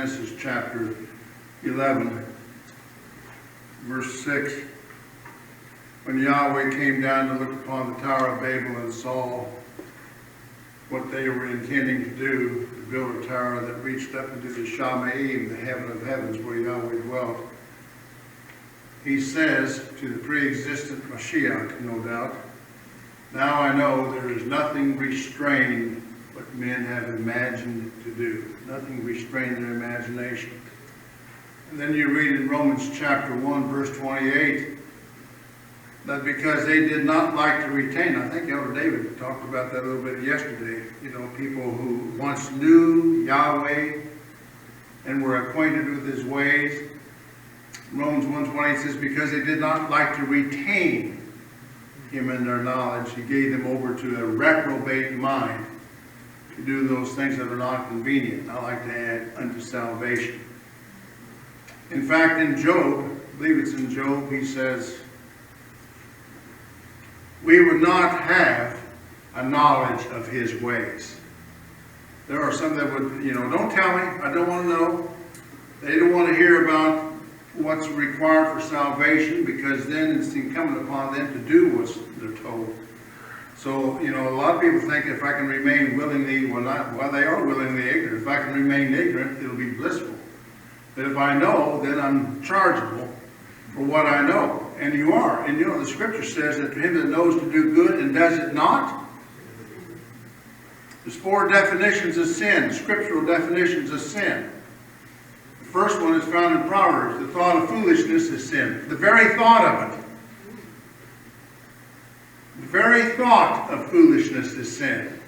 Genesis chapter 11, verse 6. When Yahweh came down to look upon the Tower of Babel and saw what they were intending to do, to build a tower that reached up into the Shamaim, the heaven of heavens, where Yahweh dwelt, he says to the pre-existent Mashiach, no doubt, now I know there is nothing restraining what men have imagined to do. Nothing restraining their imagination. And then you read in Romans chapter 1, verse 28, that because they did not like to retain, I think Elder David talked about that a little bit yesterday, you know, people who once knew Yahweh and were acquainted with his ways. Romans 1:28 says, because they did not like to retain him in their knowledge, he gave them over to a reprobate mind to do those things that are not convenient. I like to add, unto salvation. In fact, in Job, I believe it's in Job, he says, we would not have a knowledge of his ways. There are some that would, you know, don't tell me, I don't want to know. They don't want to hear about what's required for salvation, because then it's incumbent upon them to do what they're told. So, you know, a lot of people think if I can remain willingly, well, they are willingly ignorant. If I can remain ignorant, it'll be blissful. But if I know, then I'm chargeable for what I know. And you are. And you know, the scripture says that to him that knows to do good and does it not. There's 4 definitions of sin, scriptural definitions of sin. The first one is found in Proverbs. The thought of foolishness is sin. The very thought of it. The very thought of foolishness is sin.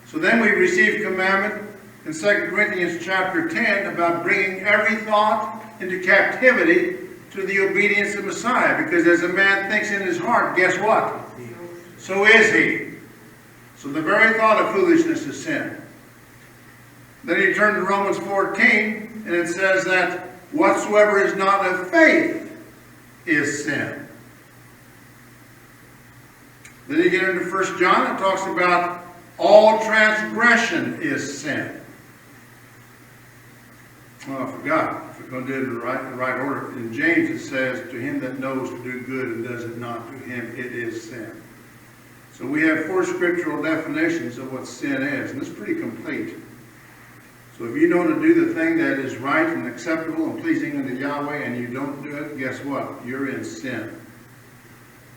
So then we receive commandment in 2 Corinthians chapter 10 about bringing every thought into captivity to the obedience of Messiah. Because as a man thinks in his heart, guess what? So is he. So the very thought of foolishness is sin. Then you turn to Romans 14, and it says that whatsoever is not of faith is sin. Then you get into 1 John, it talks about all transgression is sin. Oh, I forgot. If we're going to do it in the right order. In James it says, to him that knows to do good and does it not, to him it is sin. So we have 4 scriptural definitions of what sin is, and it's pretty complete. So if you know to do the thing that is right and acceptable and pleasing unto Yahweh and you don't do it, guess what? You're in sin.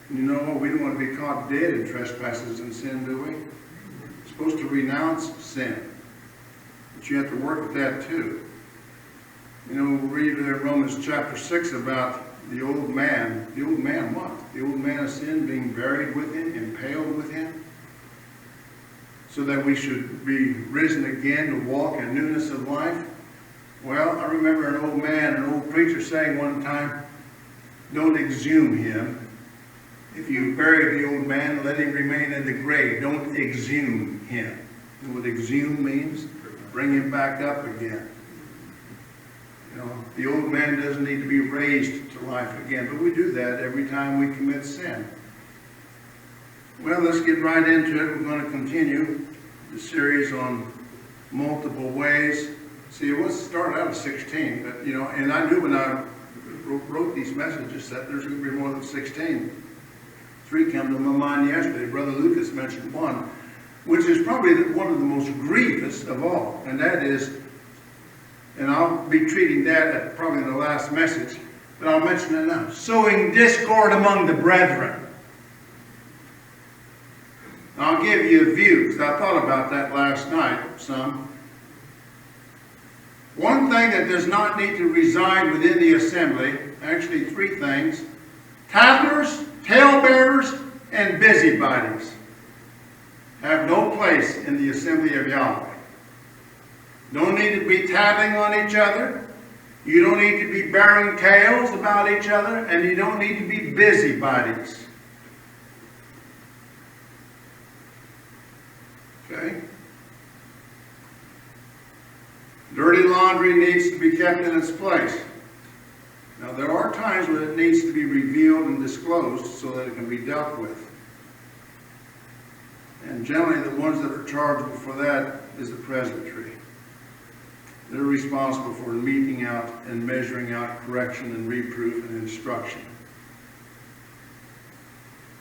And you know what? We don't want to be caught dead in trespasses and sin, do we? We're supposed to renounce sin. But you have to work at that too. You know, we'll read in Romans chapter 6 about the old man. The old man what? The old man of sin being buried with him, impaled with him, so that we should be risen again to walk in newness of life. Well, I remember an old man, an old preacher saying one time, don't exhume him. If you bury the old man, let him remain in the grave. Don't exhume him. You know what exhume means? Bring him back up again. You know, the old man doesn't need to be raised to life again, but we do that every time we commit sin. Well, let's get right into it. We're going to continue the series on multiple ways. See, it was started out at 16, but you know, and I knew when I wrote these messages that there's going to be more than 16. 3 come to my mind yesterday. Brother Lucas mentioned one, which is probably one of the most grievous of all, and that is, and I'll be treating that at probably the last message, but I'll mention it now. Sowing discord among the brethren. I'll give you a view, because I thought about that last night some. One thing that does not need to reside within the assembly, actually 3 things: tattlers, talebearers, and busybodies have no place in the assembly of Yahweh. Don't need to be tattling on each other. You don't need to be bearing tales about each other, and you don't need to be busybodies. Okay? Dirty laundry needs to be kept in its place. Now, there are times when it needs to be revealed and disclosed so that it can be dealt with. And generally, the ones that are chargeable for that is the presbytery. They're responsible for meting out and measuring out correction and reproof and instruction.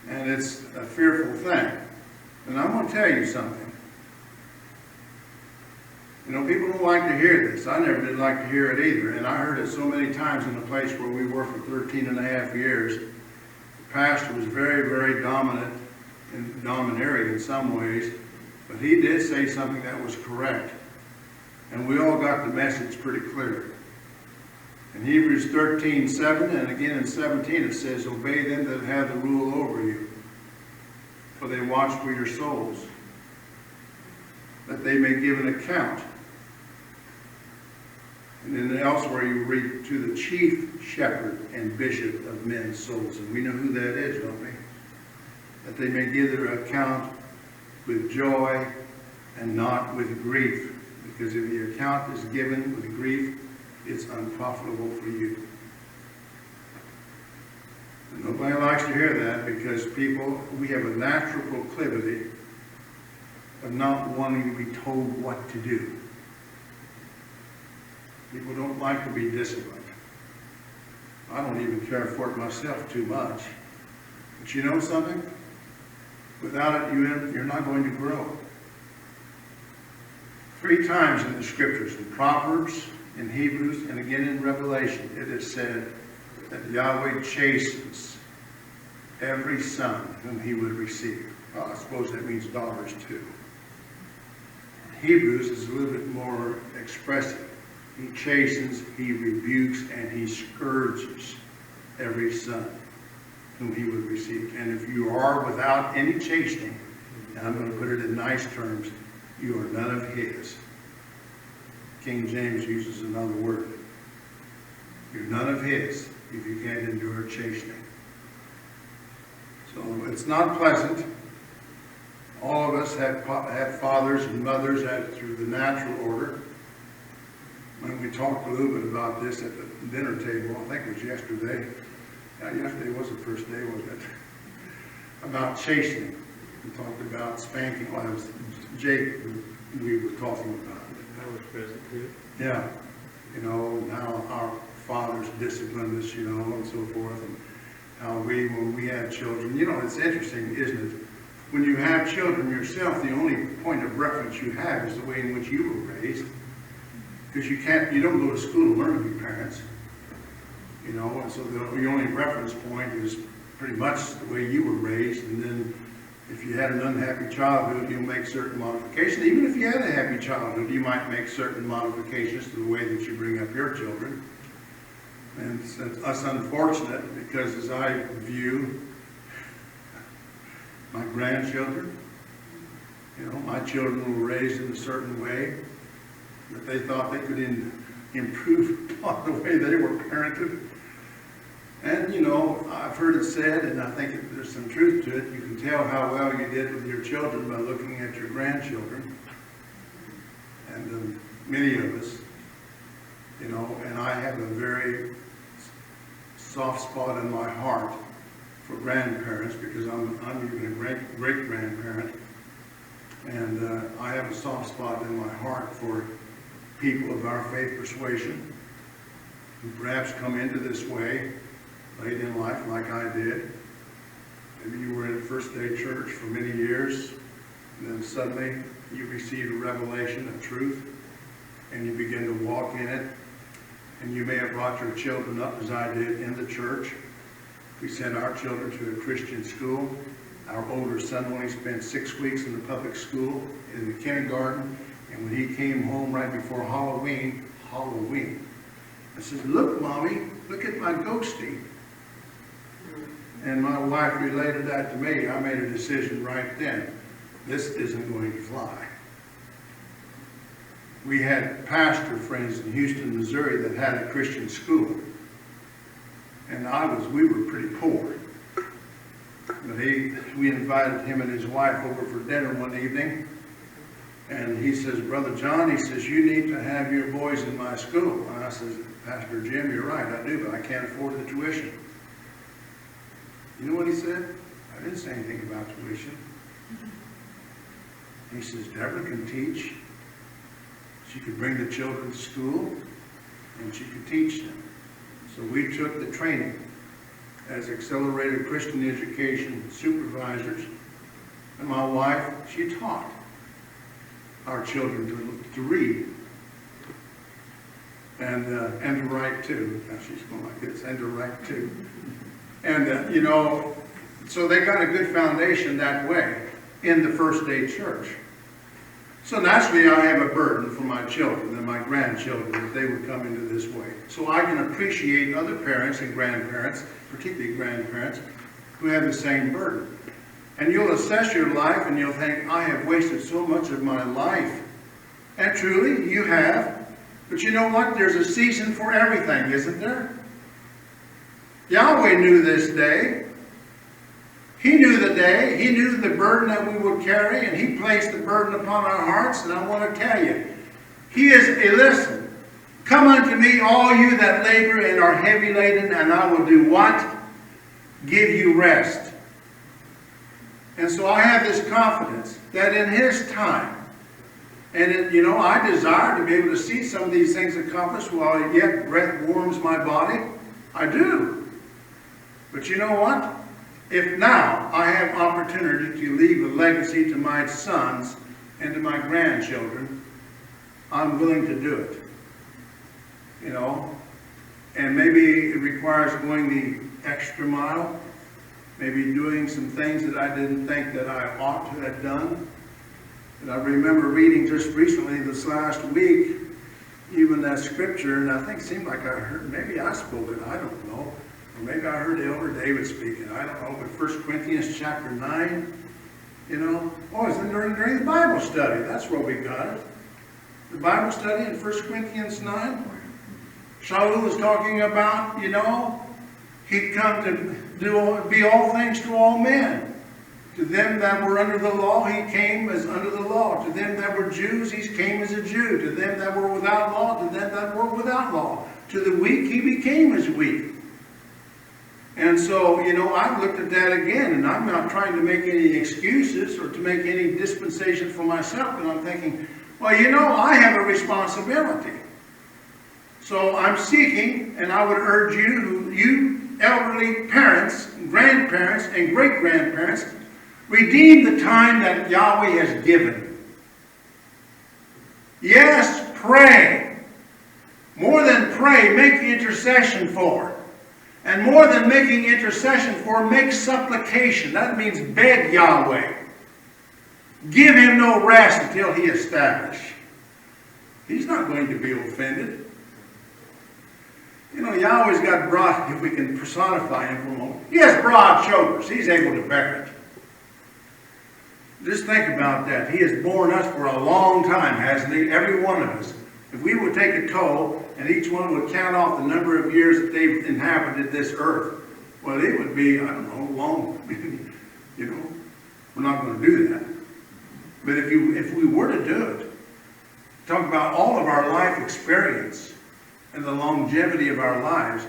And it's a fearful thing. And I'm going to tell you something. You know, people don't like to hear this. I never did like to hear it either. And I heard it so many times in the place where we were for 13 and a half years. The pastor was very, very dominant and domineering in some ways. But he did say something that was correct. And we all got the message pretty clear. In Hebrews 13:7 and again in 17 it says, obey them that have the rule over you, for they watch for your souls, that they may give an account. And then elsewhere you read, to the chief shepherd and bishop of men's souls. And we know who that is, don't we? That they may give their account with joy and not with grief. Because if the account is given with grief, it's unprofitable for you. And nobody likes to hear that, because we have a natural proclivity of not wanting to be told what to do. People don't like to be disciplined. I don't even care for it myself too much. But you know something? Without it, you're not going to grow. 3 times in the scriptures, in Proverbs, in Hebrews, and again in Revelation, it is said that Yahweh chastens every son whom he would receive. Well, I suppose that means daughters too. Hebrews is a little bit more expressive. He chastens, he rebukes, and he scourges every son whom he would receive. And if you are without any chastening, and I'm going to put it in nice terms, you are none of his. King James uses another word. You're none of his if you can't endure chastening. So it's not pleasant. All of us have fathers and mothers through the natural order. When we talked a little bit about this at the dinner table, I think it was yesterday. Yeah, yesterday was the first day, wasn't it? About chastening. We talked about spanking. Well, it was Jake we were talking about. I was present too. Yeah. You know, and how our fathers disciplined us, you know, and so forth. And how when we had children. You know, it's interesting, isn't it? When you have children yourself, the only point of reference you have is the way in which you were raised. Because you don't go to school to learn to be parents. You know, and so the only reference point is pretty much the way you were raised. And then if you had an unhappy childhood, you'll make certain modifications. Even if you had a happy childhood, you might make certain modifications to the way that you bring up your children. And it's unfortunate, because as I view my grandchildren, you know, my children were raised in a certain way that they thought they could improve upon the way they were parented. And, you know, I've heard it said, and I think there's some truth to it, you can tell how well you did with your children by looking at your grandchildren. And many of us, you know, and I have a very soft spot in my heart for grandparents, because I'm even a great-grandparent. And I have a soft spot in my heart for people of our faith persuasion who perhaps come into this way late in life like I did. Maybe you were in a First Day Church for many years, and then suddenly you receive a revelation of truth, and you begin to walk in it. And you may have brought your children up, as I did, in the church. We sent our children to a Christian school. Our older son only spent 6 weeks in the public school, in the kindergarten. And when he came home right before Halloween, I said, "Look, Mommy, look at my ghostie." And my wife related that to me. I made a decision right then. This isn't going to fly. We had pastor friends in Houston, Missouri that had a Christian school. And we were pretty poor. But we invited him and his wife over for dinner one evening. And he says, "Brother John," he says, "you need to have your boys in my school." And I says, "Pastor Jim, you're right, I do, but I can't afford the tuition." You know what he said? I didn't say anything about tuition. He says, "Deborah can teach. She could bring the children to school, and she could teach them. So we took the training as accelerated Christian education supervisors. And my wife, she taught our children to read. And to write too. Now she's going like this, and to write too. And, you know, so they got a good foundation that way in the First Day Church. So naturally I have a burden for my children and my grandchildren that they would come into this way. So I can appreciate other parents and grandparents, particularly grandparents, who have the same burden. And you'll assess your life and you'll think, I have wasted so much of my life. And truly, you have. But you know what? There's a season for everything, isn't there? Yahweh knew this day. He knew the day. He knew the burden that we would carry, and He placed the burden upon our hearts. And I want to tell you, He is a listen. Come unto me, all you that labor and are heavy laden, and I will do what? Give you rest. And so I have this confidence that in His time, and you know, I desire to be able to see some of these things accomplished while yet breath warms my body. I do. But you know what? If now I have opportunity to leave a legacy to my sons and to my grandchildren, I'm willing to do it. You know, and maybe it requires going the extra mile, maybe doing some things that I didn't think that I ought to have done. And I remember reading just recently this last week, even that scripture, and I think it seemed like I heard, maybe I spoke it, I don't know. Or maybe I heard Elder David speaking, I don't know, but 1 Corinthians chapter 9, you know. Oh, it's during the Bible study, that's where we got it. The Bible study in 1 Corinthians 9. Shaul was talking about, you know, he'd come to be all things to all men. To them that were under the law, he came as under the law. To them that were Jews, he came as a Jew. To them that were without law, to them that were without law. To the weak, he became as weak. And so, you know, I've looked at that again, and I'm not trying to make any excuses or to make any dispensation for myself, and I'm thinking, well, you know, I have a responsibility. So I'm seeking, and I would urge you elderly parents, grandparents, and great-grandparents, redeem the time that Yahweh has given. Yes, pray. More than pray, make intercession for. And more than making intercession for, make supplication. That means beg Yahweh. Give Him no rest until He establish. He's not going to be offended. You know, Yahweh's got broad, if we can personify Him for a moment, He has broad shoulders. He's able to bear it. Just think about that. He has borne us for a long time, hasn't He? Every one of us. If we would take a toll and each one would count off the number of years that they've inhabited this earth, well, it would be, I don't know, long. You know, we're not going to do that. But if we were to do it, talk about all of our life experience and the longevity of our lives,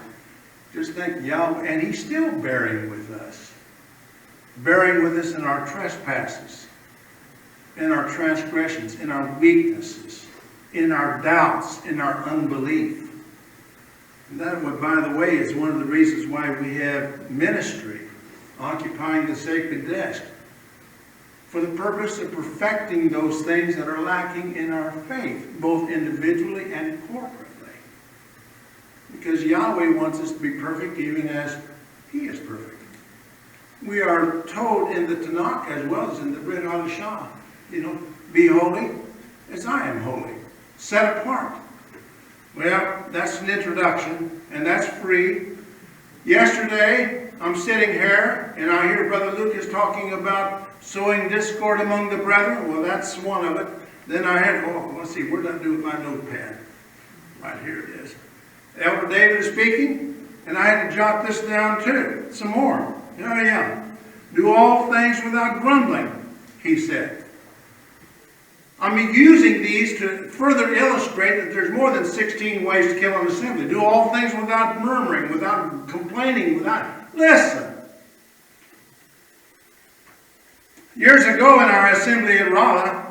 just think Yahweh, and He's still bearing with us. Bearing with us in our trespasses, in our transgressions, in our weaknesses, in our doubts, in our unbelief. And that, by the way, is one of the reasons why we have ministry, occupying the sacred desk, for the purpose of perfecting those things that are lacking in our faith, both individually and corporately. Because Yahweh wants us to be perfect even as He is perfect. We are told in the Tanakh as well as in the Brit Hadashah, you know, be holy as I am holy. Set apart. Well, that's an introduction, and that's free. Yesterday, I'm sitting here, and I hear Brother Lucas talking about sowing discord among the brethren. Well, that's one of it. Then I had, let's see, where did I do with my notepad? Right here it is. Elder David is speaking, and I had to jot this down too. Some more. Yeah. Do all things without grumbling, he said. I'm using these to further illustrate that there's more than 16 ways to kill an assembly. Do all things without murmuring, without complaining, without... Listen. Years ago in our assembly in Raleigh,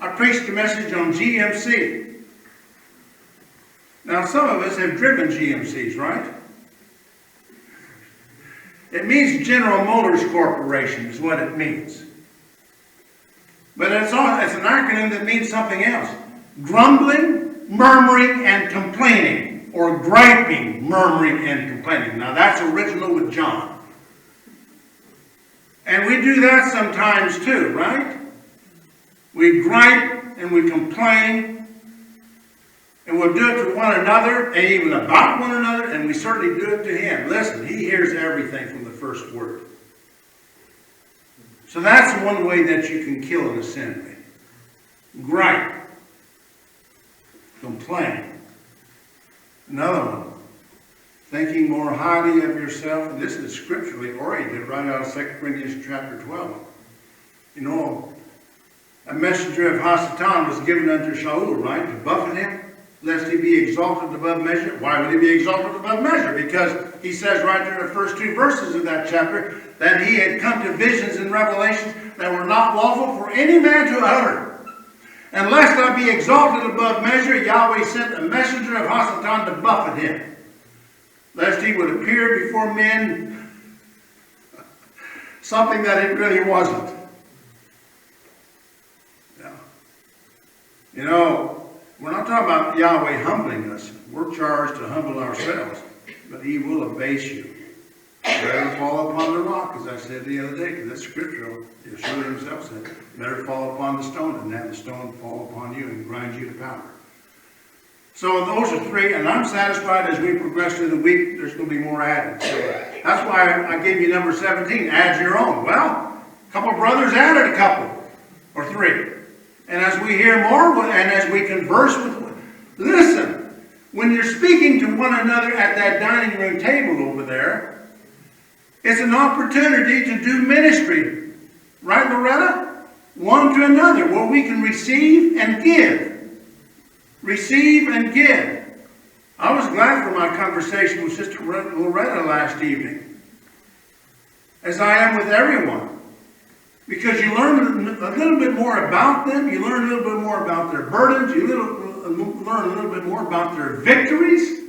I preached a message on GMC. Now, some of us have driven GMCs, right? It means General Motors Corporation is what it means. But it's an acronym that means something else. Grumbling, murmuring, and complaining. Or griping, murmuring, and complaining. Now that's original with John. And we do that sometimes too, right? We gripe and we complain. And we'll do it to one another and even about one another. And we certainly do it to Him. Listen, He hears everything from the first word. So that's one way that you can kill an assembly. Gripe. Complain. Another one. Thinking more highly of yourself. And this is scripturally oriented right out of 2 Corinthians chapter 12. You know, a messenger of Hasatan was given unto Shaul, right? To buffet him, lest he be exalted above measure. Why would he be exalted above measure? Because he says right there in the first 2 verses of that chapter that he had come to visions and revelations that were not lawful for any man to utter. And lest I be exalted above measure, Yahweh sent a messenger of Hasatan to buffet him, lest he would appear before men something that it really wasn't. Yeah. You know, we're not talking about Yahweh humbling us. We're charged to humble ourselves, but He will abase you. Better fall upon the rock, as I said the other day, because that's scriptural. Yahshua Himself said, better fall upon the stone than have the stone fall upon you and grind you to powder. So those are 3, and I'm satisfied as we progress through the week, there's going to be more added. So that's why I gave you number 17, add your own. Well, a couple of brothers added a couple, or 3. And as we hear more, and as we converse with, listen, when you're speaking to one another at that dining room table over there, it's an opportunity to do ministry. Right, Loretta? One to another, where we can receive and give. Receive and give. I was glad for my conversation with Sister Loretta last evening. As I am with everyone. Because you learn a little bit more about them. You learn a little bit more about their burdens. You learn a little bit more about their victories.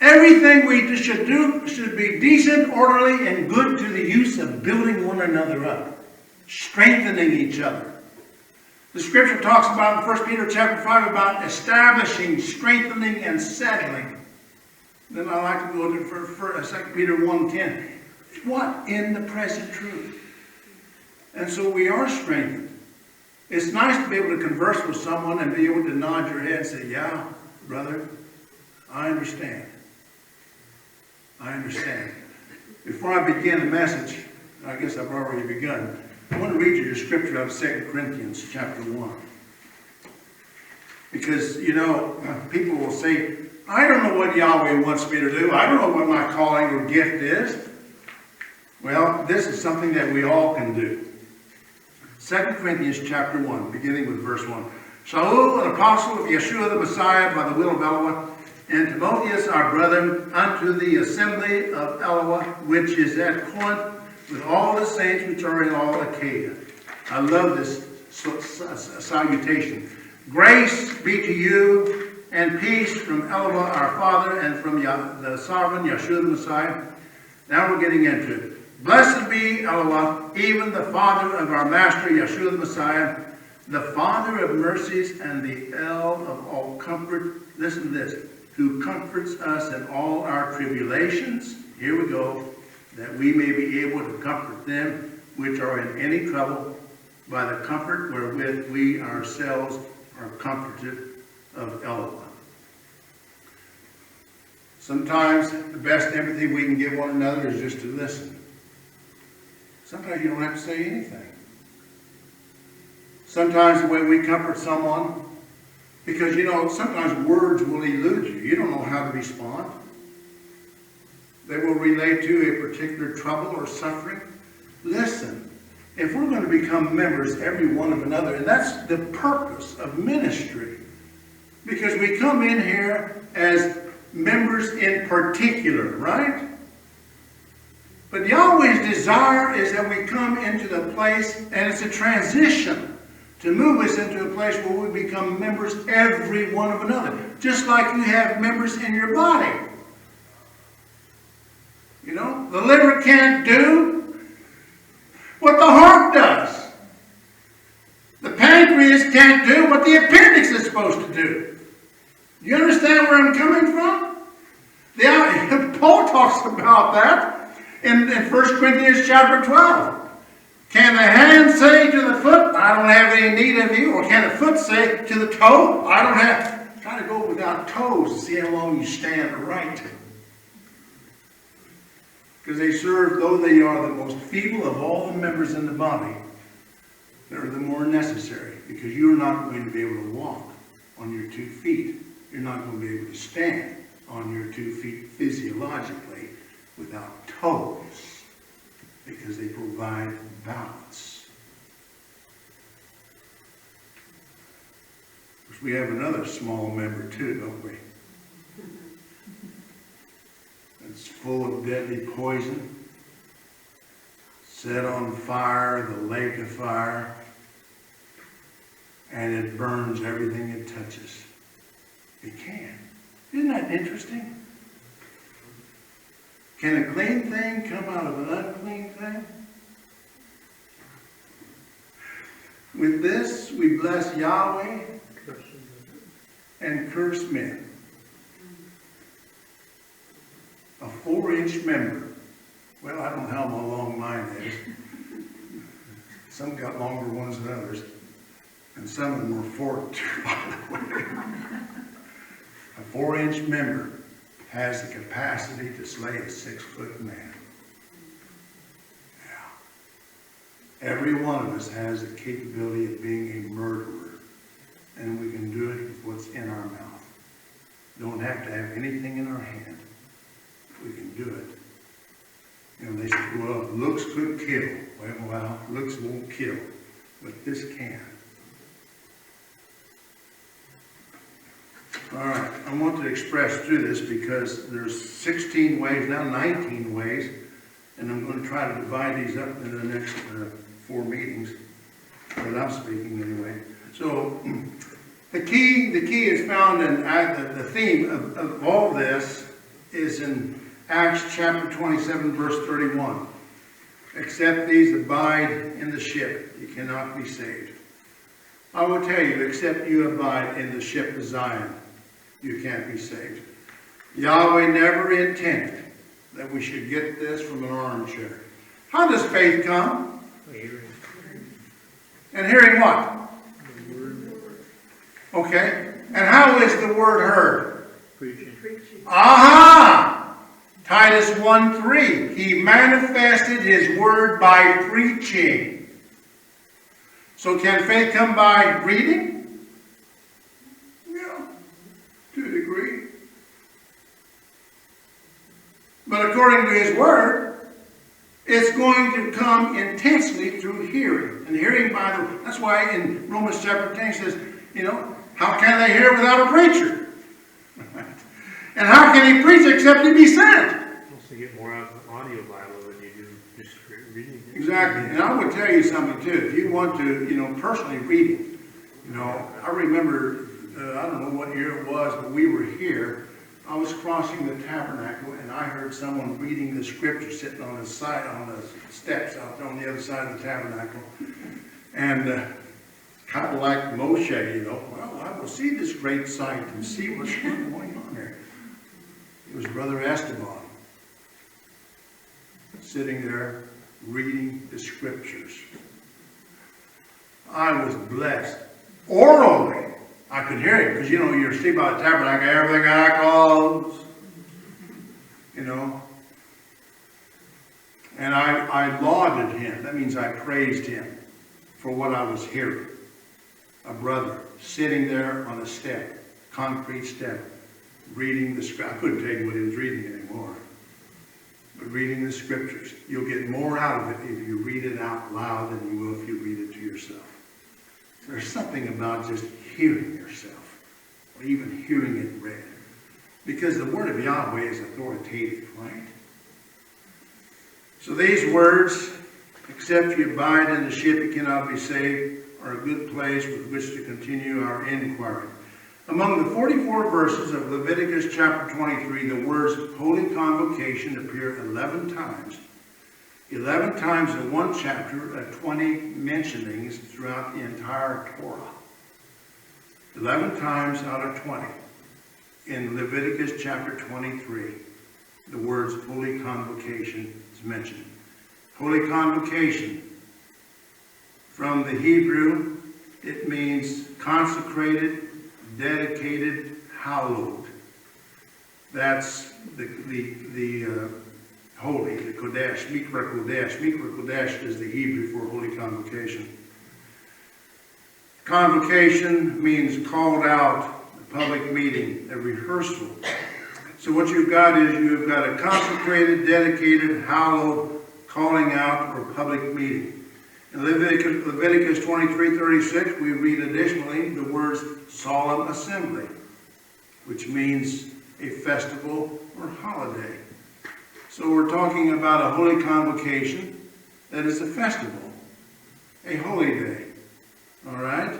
Everything we should do should be decent, orderly, and good to the use of building one another up. Strengthening each other. The scripture talks about in 1 Peter chapter 5 about establishing, strengthening, and settling. Then I like to go to 2 Peter 1:10. What? In the present truth. And so we are strengthened. It's nice to be able to converse with someone and be able to nod your head and say, yeah, brother, I understand. I understand. Before I begin the message, I guess I've already begun. I want to read you the scripture out of 2 Corinthians chapter 1. Because, you know, people will say, I don't know what Yahweh wants me to do. I don't know what my calling or gift is. Well, this is something that we all can do. 2 Corinthians chapter 1, beginning with verse 1. Shaul, an apostle of Yahshua the Messiah by the will of Yahweh, and Timotheus, our brother, unto the assembly of Yahweh, which is at Corinth, with all the saints which are in all Achaia. I love this salutation. Grace be to you, and peace from Yahweh our Father, and from the sovereign Yahshua the Messiah. Now we're getting into it. Blessed be Yahweh, even the Father of our Master Yahshua the Messiah, the Father of mercies and the El of all comfort. Listen to this. Who comforts us in all our tribulations. Here we go. That we may be able to comfort them which are in any trouble by the comfort wherewith we ourselves are comforted of Yahweh. Sometimes the best empathy we can give one another is just to listen. Sometimes you don't have to say anything. Sometimes the way we comfort someone, because you know, sometimes words will elude you. You don't know how to respond. They will relate to a particular trouble or suffering. Listen, if we're going to become members, every one of another, and that's the purpose of ministry, because we come in here as members in particular, right? But Yahweh's desire is that we come into the place, and it's a transition, to move us into a place where we become members, every one of another. Just like you have members in your body. You know, the liver can't do what the heart does. The pancreas can't do what the appendix is supposed to do. You understand where I'm coming from? Paul talks about that in 1 Corinthians chapter 12. Can the hand say to the foot, I don't have any need of you? Or can the foot say to the toe, I don't have... Try to go without toes to see how long you stand upright. Because they serve, though they are the most feeble of all the members in the body, they're the more necessary. Because you're not going to be able to walk on your 2 feet. You're not going to be able to stand on your 2 feet physiologically without toes. Because they provide balance. Of course, we have another small member too, don't we? It's full of deadly poison, set on fire, the lake of fire, and it burns everything it touches. It can. Isn't that interesting? Can a clean thing come out of an unclean thing? With this, we bless Yahweh and curse men. A 4-inch member. Well, I don't know how long mine is. Some got longer ones than others. And some of them were forked, by the way. A 4-inch member has the capacity to slay a 6-foot man. Yeah. Every one of us has the capability of being a murderer. And we can do it with what's in our mouth. Don't have to have anything in our hand. We can do it. You know, they say, well, looks could kill. Well, looks won't kill. But this can. All right, I want to express through this because there's 16 ways, now 19 ways, and I'm going to try to divide these up into the next 4 meetings, that I'm speaking anyway. So, the key is found in, the theme of all this is in Acts chapter 27, verse 31. Except these abide in the ship, you cannot be saved. I will tell you, except you abide in the ship of Zion, you can't be saved. Yahweh never intended that we should get this from an armchair. How does faith come? Hearing. And hearing what? The word. Okay. And how is the word heard? Preaching. Aha! Titus 1:3. He manifested his word by preaching. So can faith come by reading? Yeah, to a degree. But according to his word, it's going to come intensely through hearing. And hearing by the... That's why in Romans chapter 10 says, you know, how can they hear without a preacher? And how can he preach except he be sent? You also get more out of the audio Bible than you do just reading it. Exactly. And I would tell you something too. If you want to, you know, personally read it. You know, I remember, I don't know what year it was, but we were here. I was crossing the tabernacle and I heard someone reading the scripture sitting on the side, on the steps out there on the other side of the tabernacle. And kind of like Moshe, you know, well, I will see this great sight and see what's going on there. It was Brother Esteban sitting there reading the scriptures. I was blessed. Orally, I could hear him because, you know, you're sitting by the tabernacle, everything I close, you know. And I lauded him. That means I praised him for what I was hearing. A brother sitting there on a step, concrete step, reading the scripture. I couldn't tell you what he was reading anymore. But reading the scriptures. You'll get more out of it if you read it out loud than you will if you read it to yourself. There's something about just hearing yourself, or even hearing it read. Because the word of Yahweh is authoritative, right? So these words, except you abide in the ship, you cannot be saved. are a good place with which to continue our inquiry. Among the 44 verses of Leviticus chapter 23, the words Holy Convocation appear 11 times. 11 times in one chapter, 20 mentionings throughout the entire Torah. 11 times out of 20 in Leviticus chapter 23, the words Holy Convocation is mentioned. Holy Convocation, from the Hebrew, it means consecrated, dedicated, hallowed. That's the holy, the Kodesh, Mikra Kodesh. Mikra Kodesh is the Hebrew for Holy Convocation. Convocation means called out, a public meeting, a rehearsal. So what you've got is you've got a consecrated, dedicated, hallowed, calling out, or public meeting. In Leviticus 23:36, we read additionally the words solemn assembly, which means a festival or holiday. So we're talking about a holy convocation that is a festival, a holy day. All right?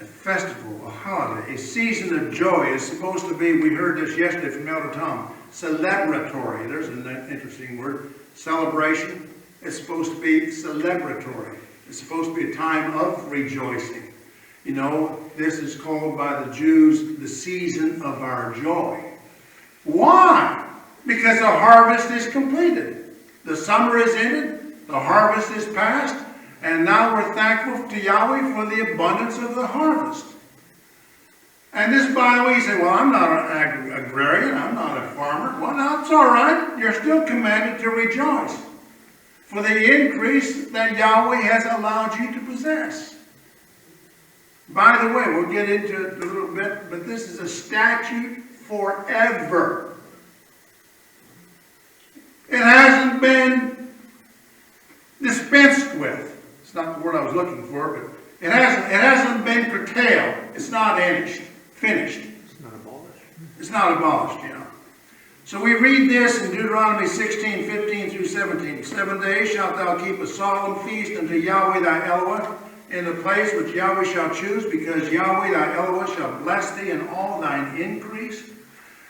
A festival, a holiday, a season of joy is supposed to be, we heard this yesterday from Elder Tom, celebratory. There's an interesting word. Celebration. It's supposed to be celebratory. It's supposed to be a time of rejoicing. You know, this is called by the Jews the season of our joy. Why? Because the harvest is completed. The summer is ended. The harvest is past. And now we're thankful to Yahweh for the abundance of the harvest. And this, by the way, you say, well, I'm not an agrarian. I'm not a farmer. Well, that's all right. You're still commanded to rejoice for the increase that Yahweh has allowed you to possess. By the way, we'll get into it a little bit, but this is a statute forever. It hasn't been dispensed with. It's not the word I was looking for, but it hasn't been curtailed. It's not finished. It's not abolished. It's not abolished, you know. So we read this in Deuteronomy 16:15 through 17. 7 days shalt thou keep a solemn feast unto Yahweh thy Elohim in the place which Yahweh shall choose, because Yahweh thy Elohim shall bless thee in all thine increase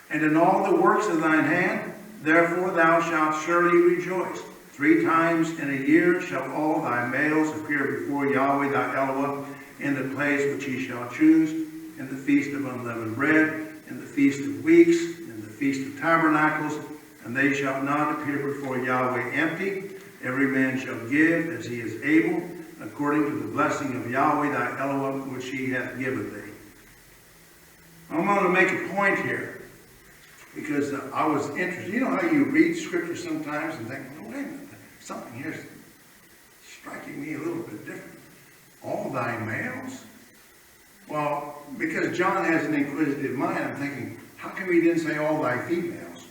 and in all the works of thine hand. Therefore thou shalt surely rejoice. 3 times in a year shall all thy males appear before Yahweh thy Elohim in the place which he shall choose, in the feast of unleavened bread, in the feast of weeks, in the feast of tabernacles, and they shall not appear before Yahweh empty. Every man shall give as he is able, according to the blessing of Yahweh thy Elohim which he hath given thee. I'm going to make a point here, because I was interested. You know how you read scripture sometimes and think, well, wait a minute, something here is striking me a little bit different. All thy males? Well, because John has an inquisitive mind, I'm thinking, how come he didn't say all thy females?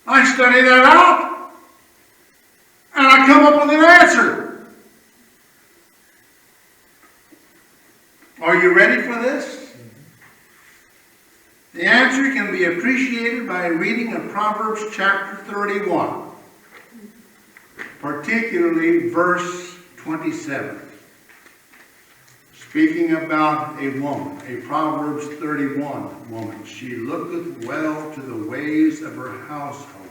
I study that out, and I come up with an answer. Are you ready for this? The answer can be appreciated by reading of Proverbs chapter 31, particularly verse 27. Speaking about a woman, a Proverbs 31 woman, she looketh well to the ways of her household,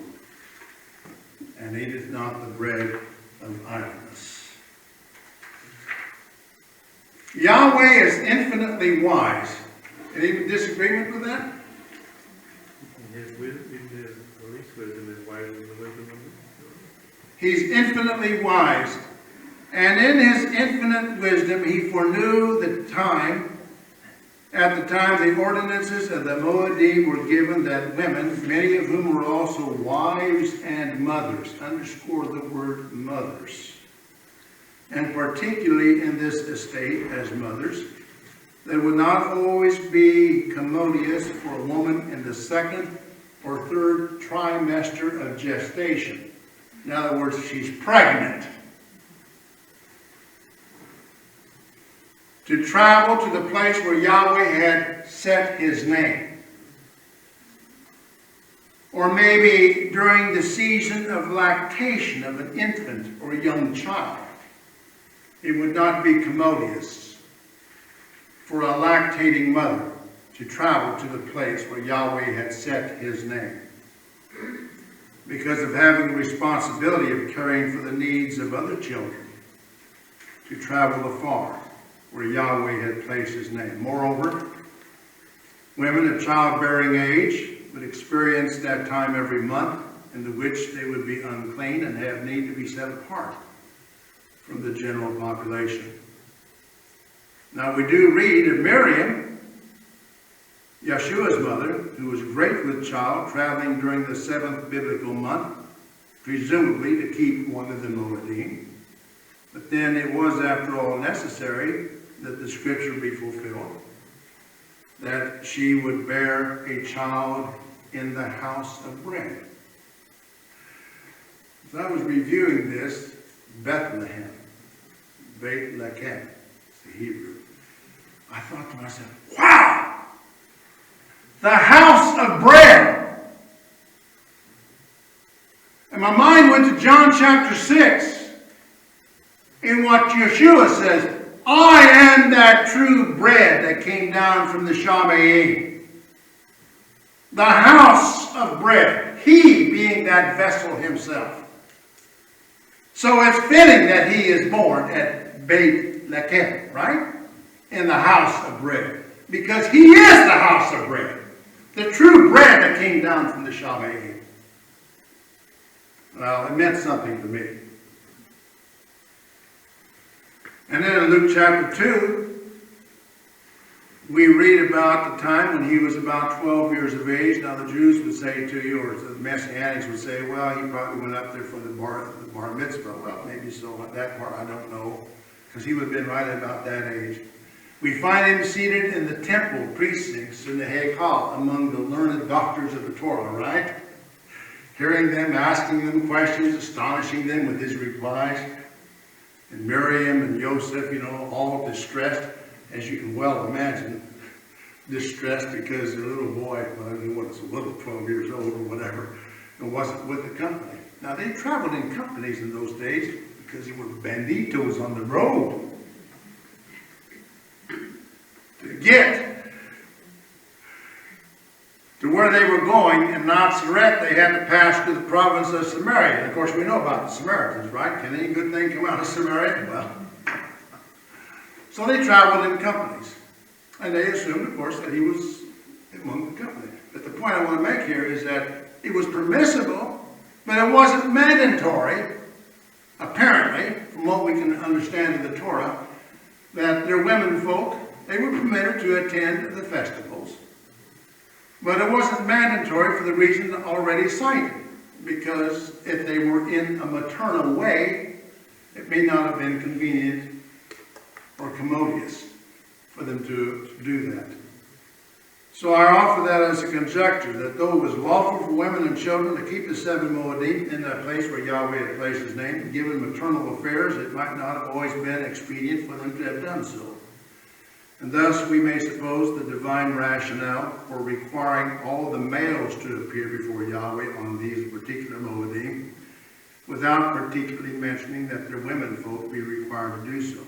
and eateth not the bread of idleness. Yahweh is infinitely wise. Any disagreement with that? His least wisdom is wiser than the wisdom of men. He's infinitely wise. And in his infinite wisdom, he foreknew the time, at the time the ordinances of the Moedim were given, that women, many of whom were also wives and mothers, underscore the word mothers, and particularly in this estate as mothers, that would not always be commodious for a woman in the 2nd or 3rd trimester of gestation. In other words, she's pregnant. To travel to the place where Yahweh had set his name. Or maybe during the season of lactation of an infant or a young child. It would not be commodious for a lactating mother to travel to the place where Yahweh had set his name, because of having the responsibility of caring for the needs of other children, to travel afar where Yahweh had placed his name. Moreover, women of childbearing age would experience that time every month in the which they would be unclean and have need to be set apart from the general population. Now we do read of Miriam, Yahshua's mother, who was great with child, traveling during the 7th biblical month, presumably to keep one of the Moedim. But then it was, after all, necessary that the scripture be fulfilled, that she would bear a child in the house of bread. As I was reviewing this, Bethlehem, Beit Lechem, it's the Hebrew, I thought to myself, wow! The house of bread! And my mind went to John chapter 6, in what Yahshua says, I am that true bread that came down from the Shamayim. The house of bread. He being that vessel himself. So it's fitting that he is born at Beit Lechem, right? In the house of bread. Because he is the house of bread. The true bread that came down from the Shamayim. Well, it meant something to me. And then in Luke chapter 2, we read about the time when he was about 12 years of age. Now the Jews would say to you, or the Messianics would say, well, he probably went up there for the bar mitzvah. Well, maybe so. That part I don't know, because he would have been right about that age. We find him seated in the temple precincts in the Hekal among the learned doctors of the Torah, right? Hearing them, asking them questions, astonishing them with his replies. And Miriam and Joseph, all distressed, as you can well imagine, distressed because their little boy, well, he was a little 12 years old or whatever, and wasn't with the company. Now, they traveled in companies in those days because they were banditos on the road. To get to where they were going in Nazareth, they had to pass through the province of Samaria. And of course, we know about the Samaritans, right? Can any good thing come out of Samaria? Well, so they traveled in companies. And they assumed, of course, that he was among the company. But the point I want to make here is that it was permissible, but it wasn't mandatory, apparently, from what we can understand of the Torah, that their women folk, they were permitted to attend the festivals. But it wasn't mandatory for the reason already cited, because if they were in a maternal way, it may not have been convenient or commodious for them to do that. So I offer that as a conjecture, that though it was lawful for women and children to keep the 7 Moedim in that place where Yahweh had placed his name, given maternal affairs, it might not have always been expedient for them to have done so. And thus we may suppose the divine rationale for requiring all the males to appear before Yahweh on these particular Moedim, without particularly mentioning that their women folk be required to do so.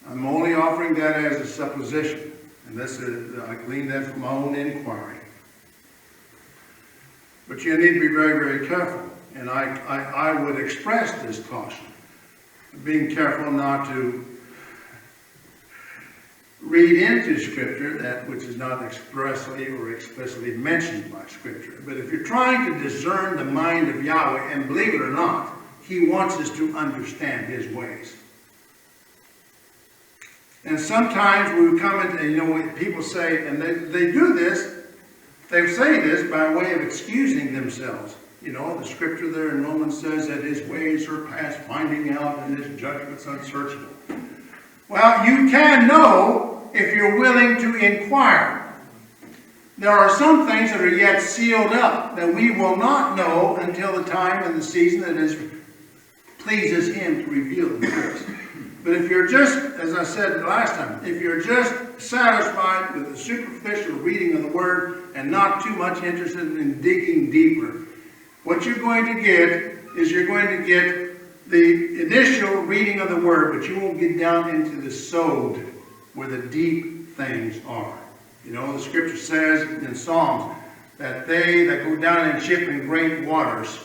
I'm only offering that as a supposition, and this is, I gleaned that from my own inquiry. But you need to be very, very careful, and I would express this caution, being careful not to read into Scripture that which is not expressly or explicitly mentioned by Scripture. But if you're trying to discern the mind of Yahweh, and believe it or not, he wants us to understand his ways. And sometimes we come into, people say, and they do this, they say this by way of excusing themselves. The Scripture there in Romans says that his ways are past finding out and his judgments unsearchable. Well, you can know if you're willing to inquire. There are some things that are yet sealed up that we will not know until the time and the season that it pleases him to reveal them to us. But if you're just, as I said last time, if you're just satisfied with the superficial reading of the Word and not too much interested in digging deeper, what you're going to get is you're going to get the initial reading of the word, but you won't get down into the sod where the deep things are. You know, the scripture says in Psalms that they that go down and ship in great waters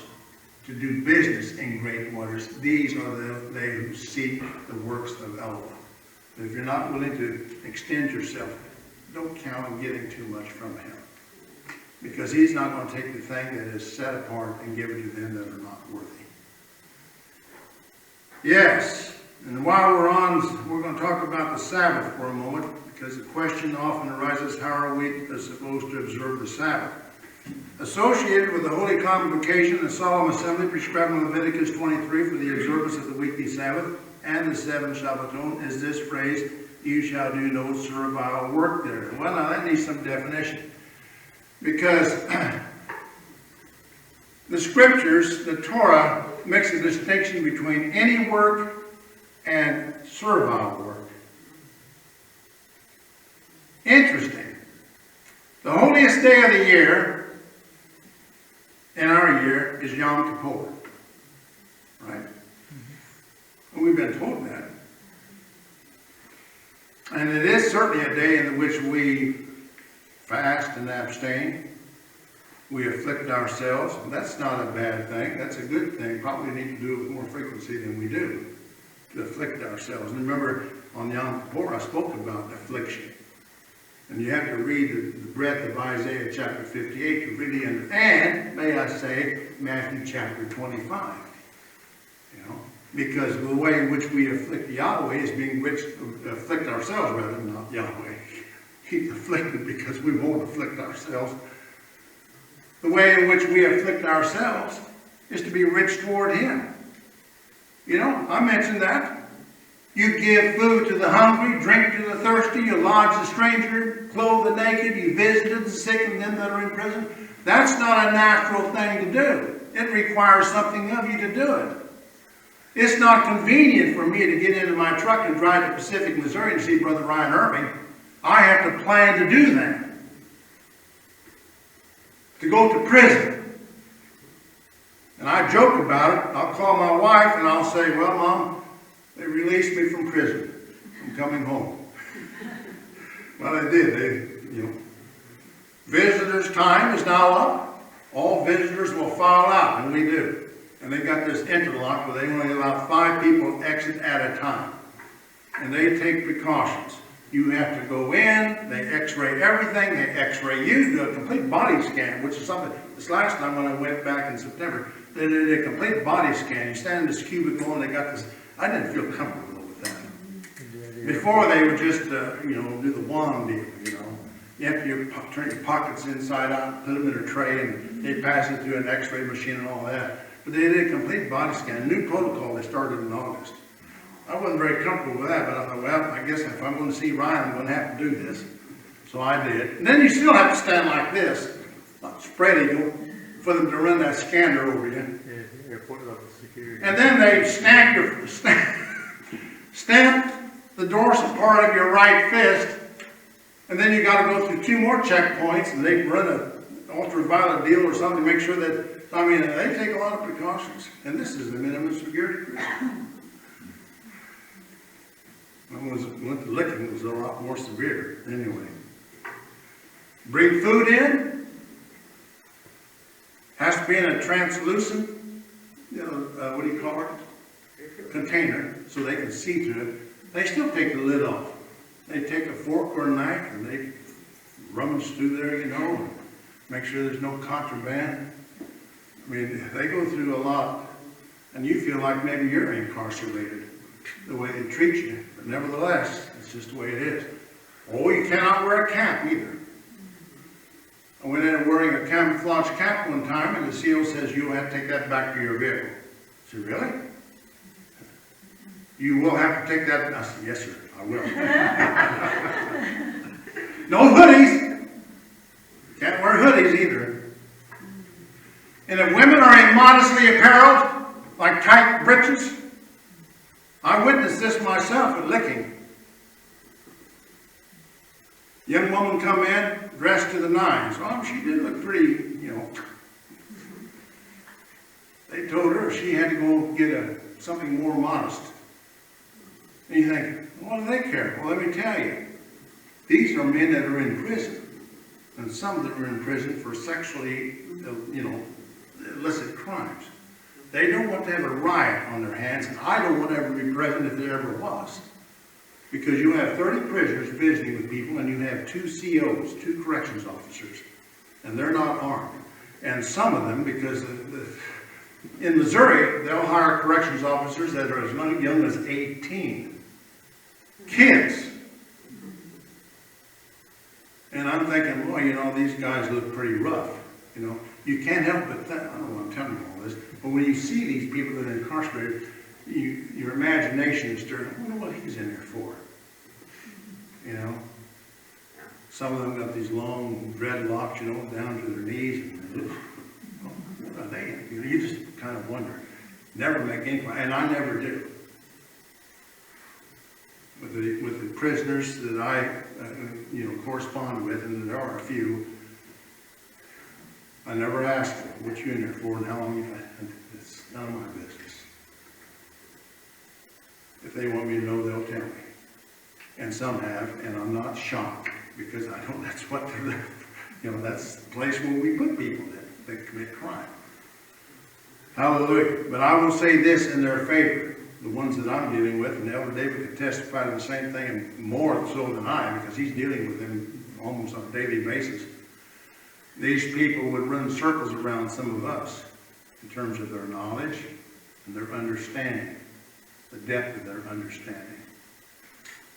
to do business in great waters, these are they who seek the works of Allah. But if you're not willing to extend yourself, don't count on getting too much from him. Because he's not going to take the thing that is set apart and give it to them that are not worthy. Yes, and while we're going to talk about the Sabbath for a moment, because the question often arises, how are we supposed to observe the Sabbath? Associated with the Holy Convocation and Solemn Assembly prescribed in Leviticus 23 for the observance of the weekly Sabbath and the 7 Shabbaton is this phrase, you shall do no servile work there. Well, now that needs some definition. Because the scriptures, the Torah, makes a distinction between any work and servile work. Interesting. The holiest day of the year, in our year, is Yom Kippur. Right? And we've been told that. And it is certainly a day in which we fast and abstain. We afflict ourselves. And that's not a bad thing. That's a good thing. Probably need to do it with more frequency than we do. To afflict ourselves. And remember, on Yom Kippur, I spoke about affliction. And you have to read the breadth of Isaiah chapter 58 to really understand, may I say, Matthew chapter 25. You know, because the way in which we afflict Yahweh is being rich, afflict ourselves rather, not Yahweh. He's afflicted because we won't afflict ourselves. The way in which we afflict ourselves is to be rich toward him. You know, I mentioned that. You give food to the hungry, drink to the thirsty, you lodge the stranger, clothe the naked, you visited the sick and them that are in prison. That's not a natural thing to do. It requires something of you to do it. It's not convenient for me to get into my truck and drive to Pacific, Missouri and see Brother Ryan Irving. I have to plan to do that. To go to prison. And I joke about it. I'll call my wife and I'll say, well, Mom, they released me from prison. I'm coming home. Well, they did. Visitors' time is now up. All visitors will file out, and we do. And they got this interlock where they only allow 5 people exit at a time. And they take precautions. You have to go in, they x-ray everything, they x-ray you, do a complete body scan, which is something, this last time when I went back in September, they did a complete body scan. You stand in this cubicle and they got this, I didn't feel comfortable with that. Before they would just, do the wand deal, You have to turn your pockets inside out, put them in a tray, and they pass it through an x-ray machine and all that. But they did a complete body scan, a new protocol they started in August. I wasn't very comfortable with that, but I thought, well, I guess if I'm going to see Ryan, I'm going to have to do this. So I did. And then you still have to stand like this, not spread eagle, for them to run that scanner over you. Yeah, put it on the security. And then they stamp the dorsal part of your right fist, and then you got to go through 2 more checkpoints, and they run an ultraviolet deal or something to make sure that, they take a lot of precautions. And this is the minimum security prison. Went to licking, it was a lot more severe. Anyway. Bring food in. Has to be in a translucent, what do you call it? Container, so they can see through it. They still take the lid off. They take a fork or a knife and they rummage through there, and make sure there's no contraband. They go through a lot, and you feel like maybe you're incarcerated, the way they treat you. But nevertheless, it's just the way it is. Oh, you cannot wear a cap either. I went in wearing a camouflage cap one time, and the CO says, you'll have to take that back to your vehicle. I said, really? You will have to take that. I said, yes, sir, I will. No hoodies. Can't wear hoodies either. And if women are immodestly appareled, like tight breeches, I witnessed this myself at licking. Young woman come in, dressed to the nines. Oh, she did look pretty, They told her she had to go get a something more modest. And you think, what do they care? Well, let me tell you. These are men that are in prison. And some that are in prison for sexually, illicit crimes. They don't want to have a riot on their hands, and I don't want to ever be present if there ever was. Because you have 30 prisoners visiting with people, and you have 2 COs, 2 corrections officers, and they're not armed. And some of them, because in Missouri, they'll hire corrections officers that are as young as 18. Kids. And I'm thinking, well, these guys look pretty rough. You can't help but think, I don't want to tell you all this, but when you see these people that are incarcerated, your imagination is stirred. I wonder what he's in there for. Some of them got these long dreadlocks, down to their knees. And, what are they in? You just kind of wonder. Never make any, and I never do. With the prisoners that I, correspond with, and there are a few, I never ask them, what you in there for and how long you been. It's none of my business. If they want me to know, they'll tell me. And some have, and I'm not shocked, because I know that's what they're, that's the place where we put people that commit crime. Hallelujah. But I will say this in their favor. The ones that I'm dealing with, and Elder David could testify to the same thing, and more so than I, because he's dealing with them almost on a daily basis. These people would run circles around some of us in terms of their knowledge and their understanding, the depth of their understanding.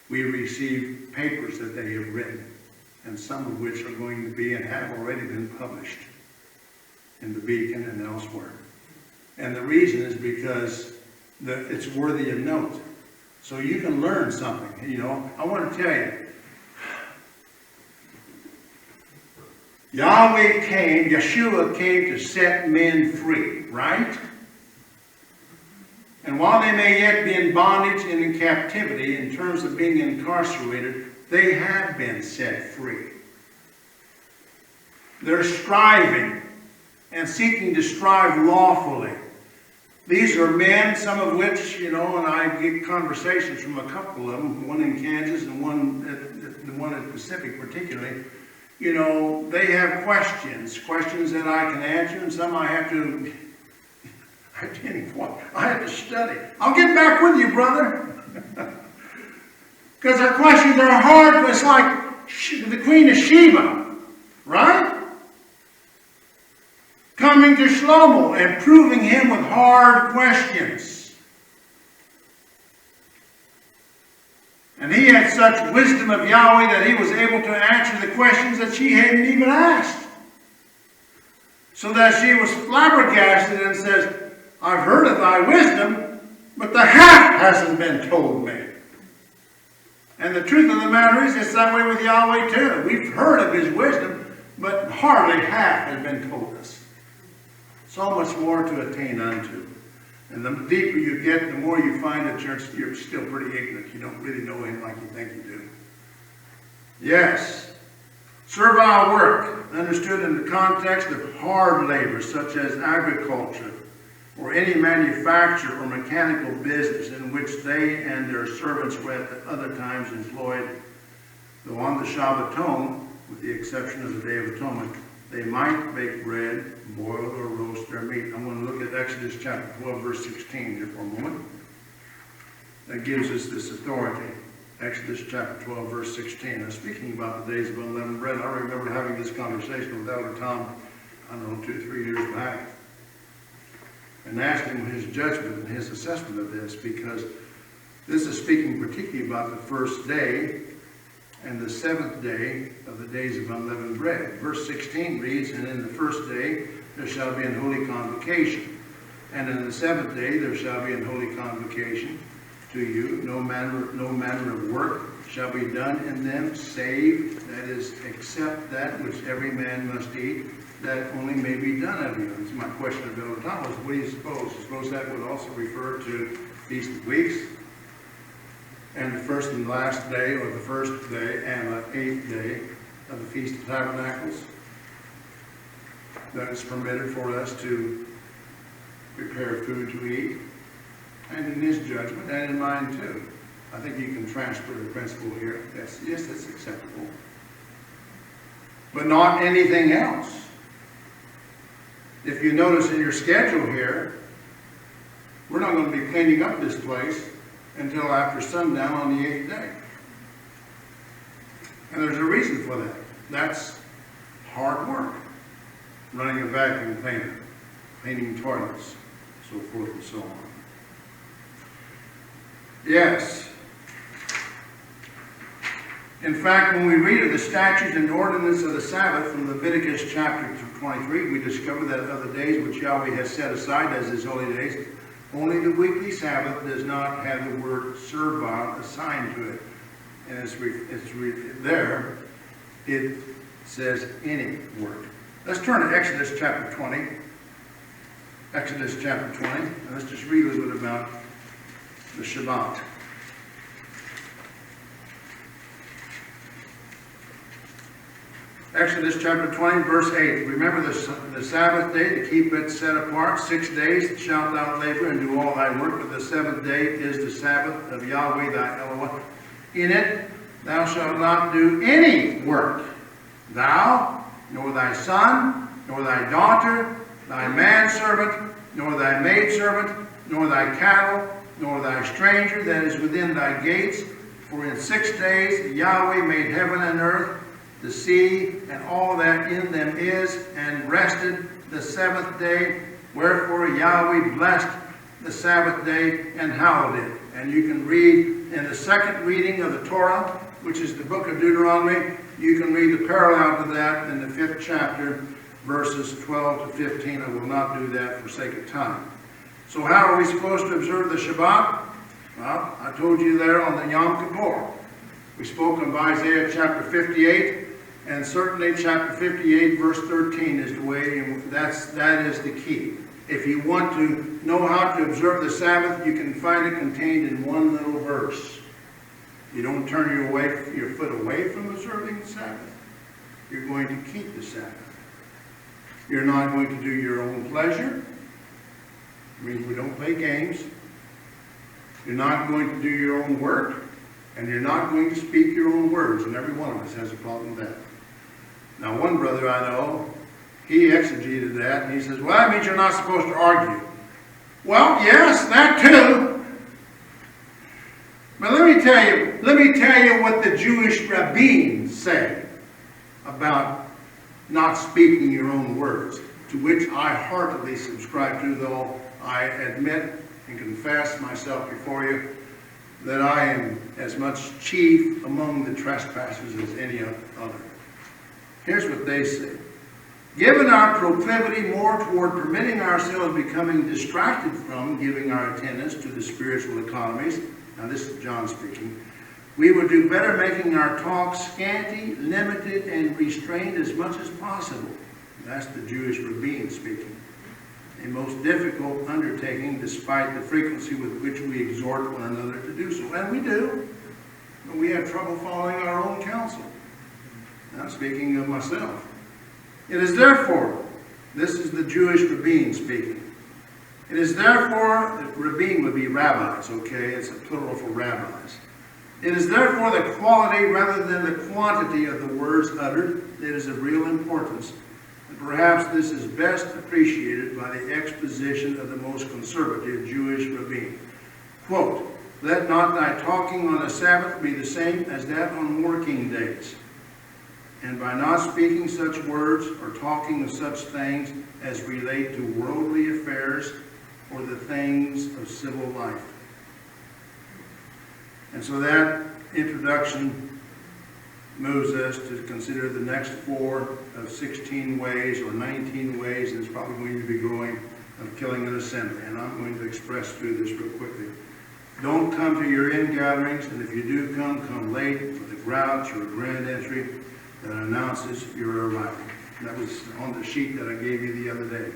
We receive papers that they have written, and some of which are going to be and have already been published in the Beacon and elsewhere. And the reason is because it's worthy of note. So you can learn something. I want to tell you, Yahshua came to set men free, right? And while they may yet be in bondage and in captivity, in terms of being incarcerated, they have been set free. They're striving and seeking to strive lawfully. These are men, some of which, and I get conversations from a couple of them, one in Kansas and one in Pacific particularly. They have questions that I can answer, and some I have to study. I'll get back with you, brother. Because their questions are hard, but it's like the Queen of Sheba, right? Coming to Shlomo and proving him with hard questions. And he had such wisdom of Yahweh that he was able to answer the questions that she hadn't even asked. So that she was flabbergasted and says, I've heard of thy wisdom, but the half hasn't been told me. And the truth of the matter is, it's that way with Yahweh too. We've heard of his wisdom, but hardly half has been told us. So much more to attain unto. And the deeper you get, the more you find that you're still pretty ignorant. You don't really know him like you think you do. Yes. Servile work, understood in the context of hard labor, such as agriculture, or any manufacture or mechanical business in which they and their servants were at other times employed, though on the Shabbaton, with the exception of the Day of Atonement, they might bake bread, boil or roast their meat. I'm going to look at Exodus chapter 12, verse 16 here for a moment. That gives us this authority. Exodus chapter 12, verse 16. Now, speaking about the days of unleavened bread, I remember having this conversation with Elder Tom, 2 or 3 years back, and asked him his judgment and his assessment of this, because this is speaking particularly about the first day and the seventh day of the days of unleavened bread. Verse 16 reads, and in the first day there shall be an holy convocation, and in the seventh day there shall be an holy convocation to you. No manner of work shall be done in them, save, that is, except that which every man must eat, that only may be done of you. That's my question of Elder Thomas. What do you suppose? I suppose that would also refer to Feast of Weeks, and the first and last day, or the first day and the 8th day of the Feast of Tabernacles. That it's permitted for us to prepare food to eat. and in his judgment, and in mine too. I think you can transfer the principle here. Yes, that's acceptable. But not anything else. If you notice in your schedule here, we're not going to be cleaning up this place until after sundown on the 8th day. And there's a reason for that. That's hard work. Running a vacuum cleaner, cleaning toilets, so forth and so on. Yes. In fact, when we read of the statutes and ordinance of the Sabbath from Leviticus chapter 23, we discover that of the days which Yahweh has set aside as his holy days, only the weekly Sabbath does not have the word servile assigned to it. And there, it says any work. Let's turn to Exodus chapter 20. Exodus chapter 20. And let's just read a little bit about the Shabbat. Exodus chapter 20, verse 8. Remember the Sabbath day to keep it set apart. 6 days shalt thou labor and do all thy work, but the seventh day is the Sabbath of Yahweh thy Elohim. In it thou shalt not do any work, thou, nor thy son, nor thy daughter, thy manservant, nor thy maidservant, nor thy cattle, nor thy stranger that is within thy gates. For in 6 days Yahweh made heaven and earth, the sea, and all that in them is, and rested the seventh day. Wherefore Yahweh blessed the Sabbath day and hallowed it. And you can read in the second reading of the Torah, which is the book of Deuteronomy, you can read the parallel to that in the 5th chapter, verses 12 to 15. I will not do that for sake of time. So how are we supposed to observe the Shabbat? Well, I told you there on the Yom Kippur. We spoke of Isaiah chapter 58, and certainly chapter 58, verse 13 is the way, and that is the key. If you want to know how to observe the Sabbath, you can find it contained in one little verse. You don't turn your foot away from observing the Sabbath. You're going to keep the Sabbath. You're not going to do your own pleasure. It means we don't play games. You're not going to do your own work. And you're not going to speak your own words. And every one of us has a problem with that. Now, one brother I know, he exegeted that, and he says, well, that means you're not supposed to argue. Well, yes, that too. But let me tell you what the Jewish rabbins say about not speaking your own words, to which I heartily subscribe to, though I admit and confess myself before you that I am as much chief among the trespassers as any other. Here's what they say. Given our proclivity more toward permitting ourselves becoming distracted from giving our attendance to the spiritual economies, now this is John speaking, we would do better making our talk scanty, limited, and restrained as much as possible. That's the Jewish rabbin speaking. A most difficult undertaking despite the frequency with which we exhort one another to do so. And we do. But we have trouble following our own counsel. Now speaking of myself. It is therefore, this is the Jewish rabbin speaking. It is therefore, rabbin would be rabbis, okay? It's a plural for rabbis. It is therefore the quality rather than the quantity of the words uttered that is of real importance. And perhaps this is best appreciated by the exposition of the most conservative Jewish rabbin. Quote, let not thy talking on the Sabbath be the same as that on working days. And by not speaking such words or talking of such things as relate to worldly affairs or the things of civil life. And so that introduction moves us to consider the next 4 of 16 ways or 19 ways, and it's probably going to be growing, of killing an assembly. And I'm going to express through this real quickly. Don't come to your in-gatherings, and if you do come late with a grouch or a grand entry that announces your arrival. That was on the sheet that I gave you the other day.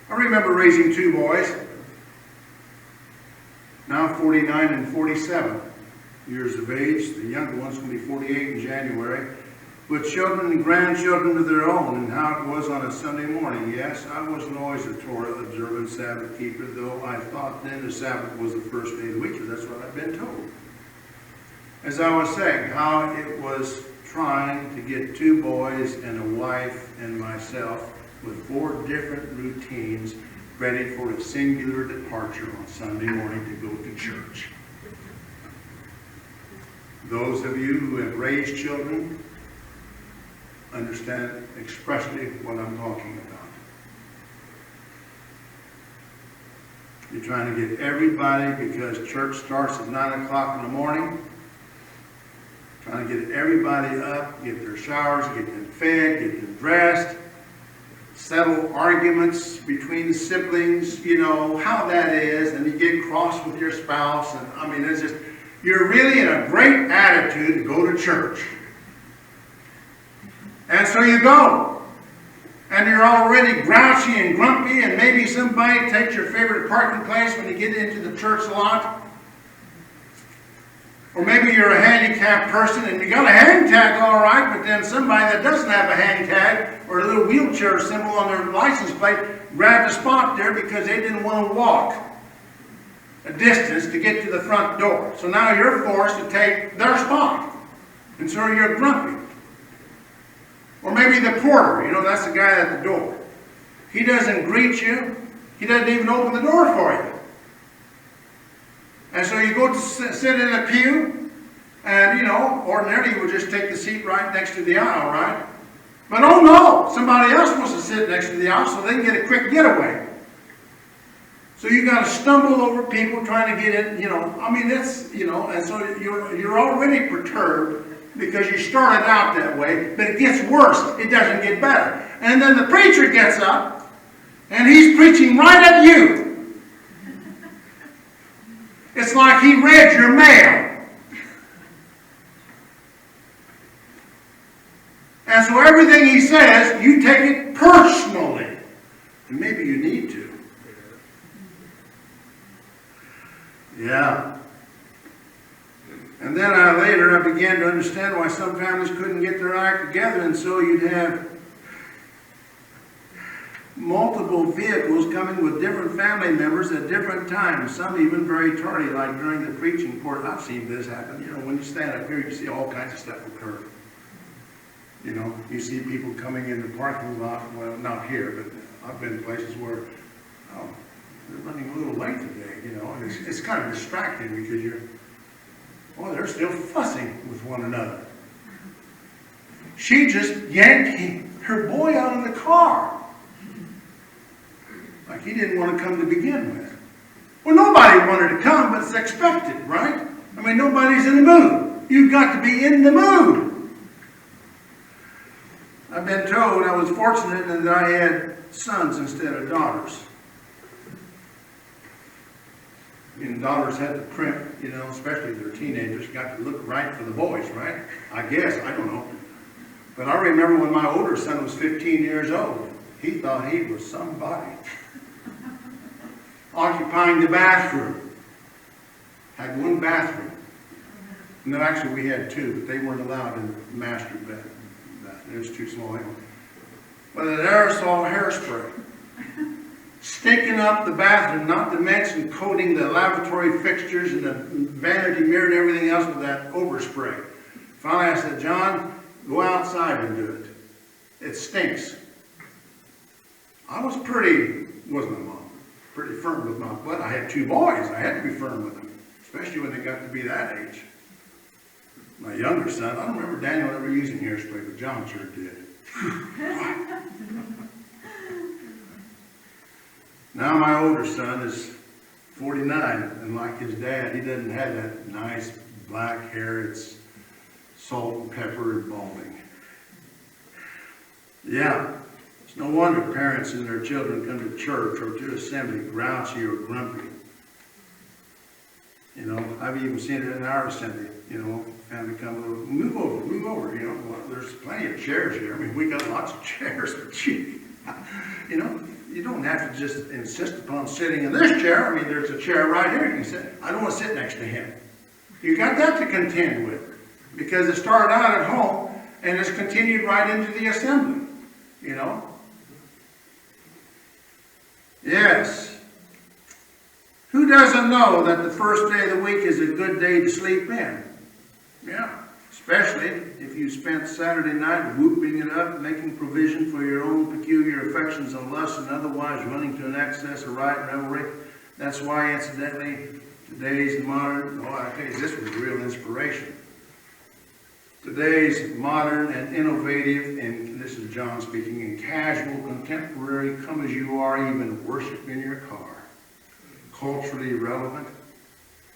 I remember raising 2 boys, now 49 and 47 years of age. The younger one's going to be 48 in January. with children and grandchildren of their own, and how it was on a Sunday morning. Yes, I wasn't always a Torah-observant Sabbath keeper, though I thought then the Sabbath was the first day of the week, because that's what I've been told. As I was saying, how it was trying to get 2 boys and a wife and myself with 4 different routines ready for a singular departure on Sunday morning to go to church. Those of you who have raised children understand expressly what I'm talking about. You're trying to get everybody, because church starts at 9 o'clock in the morning, trying to get everybody up, get their showers, get them fed, get them dressed, settle arguments between the siblings, you know, how that is, and you get cross with your spouse, and I mean, it's just, you're really in a great attitude to go to church. And so you go, and you're already grouchy and grumpy, and maybe somebody takes your favorite parking place when you get into the church lot. Or maybe you're a handicapped person, and you got a hang tag all right, but then somebody that doesn't have a hang tag or a little wheelchair symbol on their license plate grabbed a spot there because they didn't want to walk a distance to get to the front door. So now you're forced to take their spot. And so you're grumpy. Or maybe the porter, you know, that's the guy at the door. He doesn't greet you. He doesn't even open the door for you. And so you go to sit in a pew, and, you know, ordinarily you would just take the seat right next to the aisle, right? But oh no, somebody else wants to sit next to the aisle so they can get a quick getaway. So you got to stumble over people trying to get in, you know. I mean, that's, you know, and so you're already perturbed because you started out that way, but it gets worse. It doesn't get better. And then the preacher gets up, and he's preaching right at you. It's like he read your mail. And so everything he says, you take it personally. And maybe you need to. Yeah. And then later I began to understand why some families couldn't get their act together, and so you'd have multiple vehicles coming with different family members at different times, some even very tardy, like during the preaching part. I've seen this happen. You know, when you stand up here, you see all kinds of stuff occur. You know, you see people coming in the parking lot, well, not here, but I've been in places where, oh, they're running a little late today, you know, and it's kind of distracting because they're still fussing with one another. She just yanked her boy out of the car. Like he didn't want to come to begin with. Well, nobody wanted to come, but it's expected, right? I mean, nobody's in the mood. You've got to be in the mood. I've been told I was fortunate that I had sons instead of daughters. And daughters had to primp, you know, especially if they're teenagers, got to look right for the boys, right? I guess, I don't know. But I remember when my older son was 15 years old, he thought he was somebody. Occupying the bathroom. Had one bathroom. No, actually we had 2, but they weren't allowed in the master bathroom. It was too small anyway. But an aerosol hairspray. Stinking up the bathroom, not to mention coating the lavatory fixtures and the vanity mirror and everything else with that overspray. Finally I said, John, go outside and do it. It stinks. I was pretty firm with my, but I had 2 boys. I had to be firm with them, especially when they got to be that age. My younger son, I don't remember Daniel ever using hairspray, but John sure did. Now my older son is 49, and like his dad, he doesn't have that nice black hair. It's salt and pepper and balding. Yeah. No wonder parents and their children come to church or to assembly grouchy or grumpy. You know, I've even seen it in our assembly. You know, family come over, move over. You know, well, there's plenty of chairs here. I mean, we got lots of chairs, but you know, you don't have to just insist upon sitting in this chair. I mean, there's a chair right here you can sit. I don't want to sit next to him. You got that to contend with, because it started out at home. and it's continued right into the assembly, you know. Yes. Who doesn't know that the first day of the week is a good day to sleep in? Yeah. Especially if you spent Saturday night whooping it up, making provision for your own peculiar affections and lusts, and otherwise running to an excess of riot and revelry. That's why, incidentally, today's modern, I tell you, this was real inspiration. Today's modern and innovative, and this is John speaking, and casual, contemporary, come as you are, even worship in your car. Culturally relevant,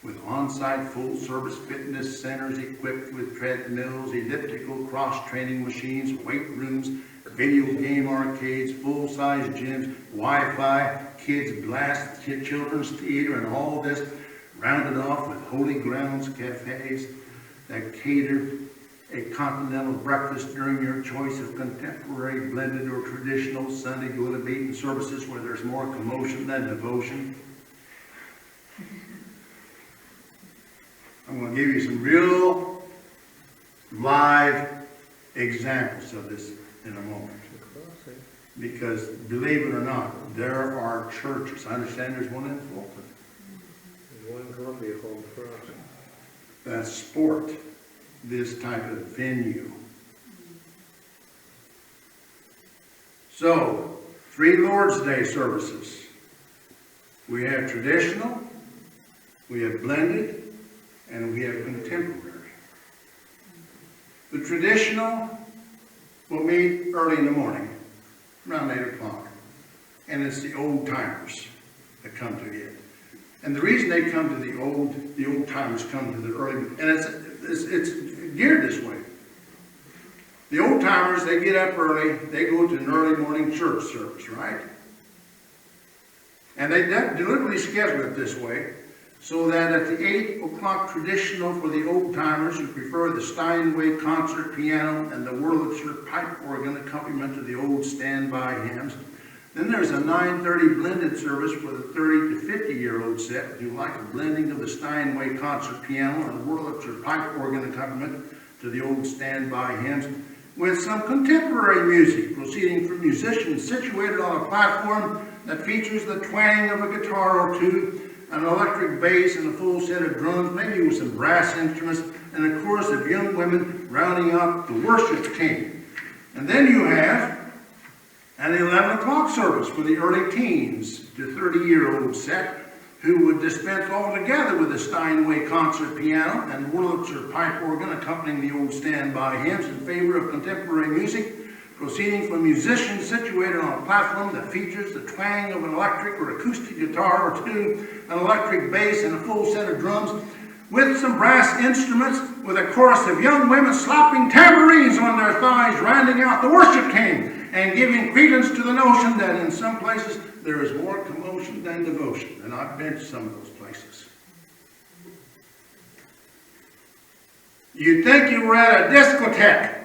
with on-site full-service fitness centers equipped with treadmills, elliptical cross-training machines, weight rooms, video game arcades, full-size gyms, Wi-Fi, kids blast, children's theater, and all this rounded off with Holy Grounds cafes that cater a continental breakfast during your choice of contemporary, blended, or traditional Sunday go-to-meeting services where there's more commotion than devotion. I'm going to give you some real live examples of this in a moment. Because, believe it or not, there are churches. I understand there's one in Fulton. There's one in Columbia called the Cross. That sport this type of venue. So, 3 Lord's Day services. We have traditional, we have blended, and we have contemporary. The traditional will meet early in the morning, around 8 o'clock. And it's the old timers that come to it. And the reason they come to the old timers come to the early, and it's geared this way. The old timers, they get up early, they go to an early morning church service, right? And they deliberately schedule it this way, so that at the 8 o'clock traditional for the old timers who prefer the Steinway concert piano and the Wurlitzer pipe organ accompaniment to the old standby hymns, then there's a 9:30 blended service for the 30 to 50-year-old set who like a blending of the Steinway concert piano and the Wurlitzer pipe organ accompaniment to the old standby hymns, with some contemporary music proceeding from musicians situated on a platform that features the twang of a guitar or two, an electric bass, and a full set of drums, maybe with some brass instruments, and a chorus of young women rounding out the worship team. And then you have an 11 o'clock service for the early teens to 30-year-old set who would dispense altogether with the Steinway concert piano and Wurlitzer pipe organ accompanying the old standby hymns in favor of contemporary music, proceeding from musicians situated on a platform that features the twang of an electric or acoustic guitar or two, an electric bass, and a full set of drums, with some brass instruments, with a chorus of young women slapping tambourines on their thighs, rounding out the worship team, and giving credence to the notion that in some places there is more commotion than devotion. And I've been to some of those places. You'd think you were at a discotheque.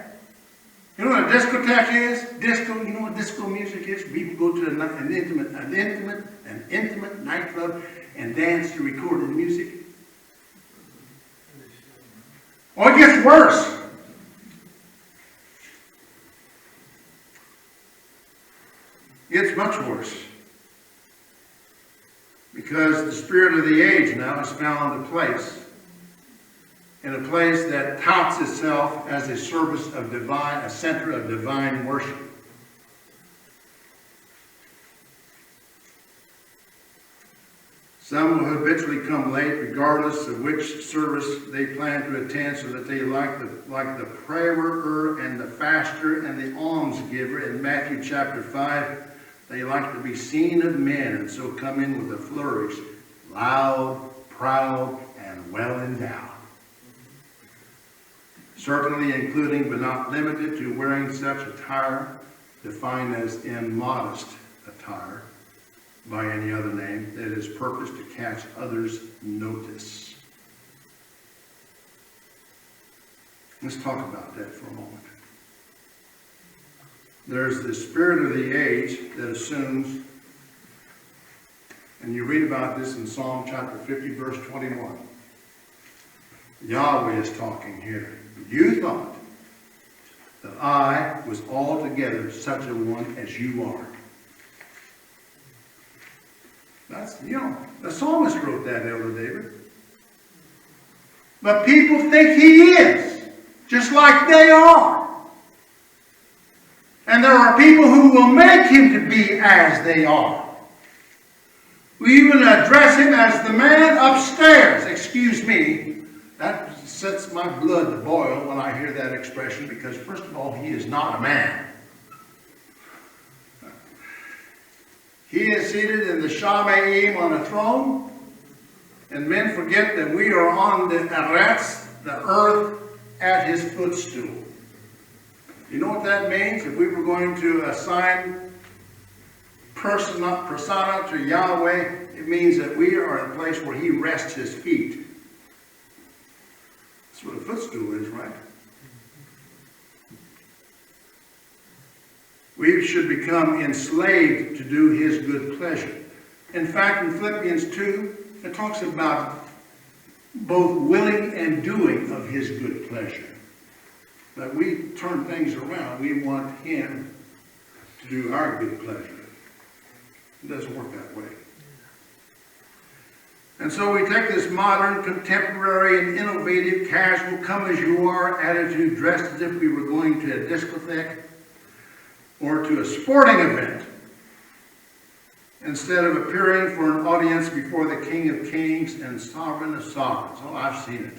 You know what a discotheque is? Disco, you know what disco music is? People go to an intimate nightclub and dance to recorded music. Oh, it gets worse. It gets much worse. Because the spirit of the age now has found a place. In a place that touts itself as a service of divine, a center of divine worship. Some will habitually come late regardless of which service they plan to attend, so that they like the prayer and the faster and the almsgiver in Matthew chapter 5, they like to be seen of men, and so come in with a flourish, loud, proud, and well endowed. Certainly including but not limited to wearing such attire, defined as immodest attire, by any other name, that is purposed to catch others' notice. Let's talk about that for a moment. There's the spirit of the age that assumes, and you read about this in Psalm chapter 50, verse 21. Yahweh is talking here. You thought that I was altogether such a one as you are. That's, the psalmist wrote that, Elder David. But people think he is, just like they are. And there are people who will make him to be as they are. We even address him as the man upstairs. Excuse me, that sets my blood to boil when I hear that expression, because first of all, he is not a man. He is seated in the Shamayim on a throne, and men forget that we are on the Eretz, the earth, at his footstool. You know what that means? If we were going to assign persona to Yahweh, it means that we are in a place where he rests his feet. That's what a footstool is, right? We should become enslaved to do his good pleasure. In fact, in Philippians 2, it talks about both willing and doing of his good pleasure. But we turn things around. We want him to do our good pleasure. It doesn't work that way. And so we take this modern, contemporary, and innovative, casual, come-as-you-are attitude, dressed as if we were going to a discotheque or to a sporting event, instead of appearing for an audience before the King of Kings and Sovereign of Sovereigns. Oh, I've seen it.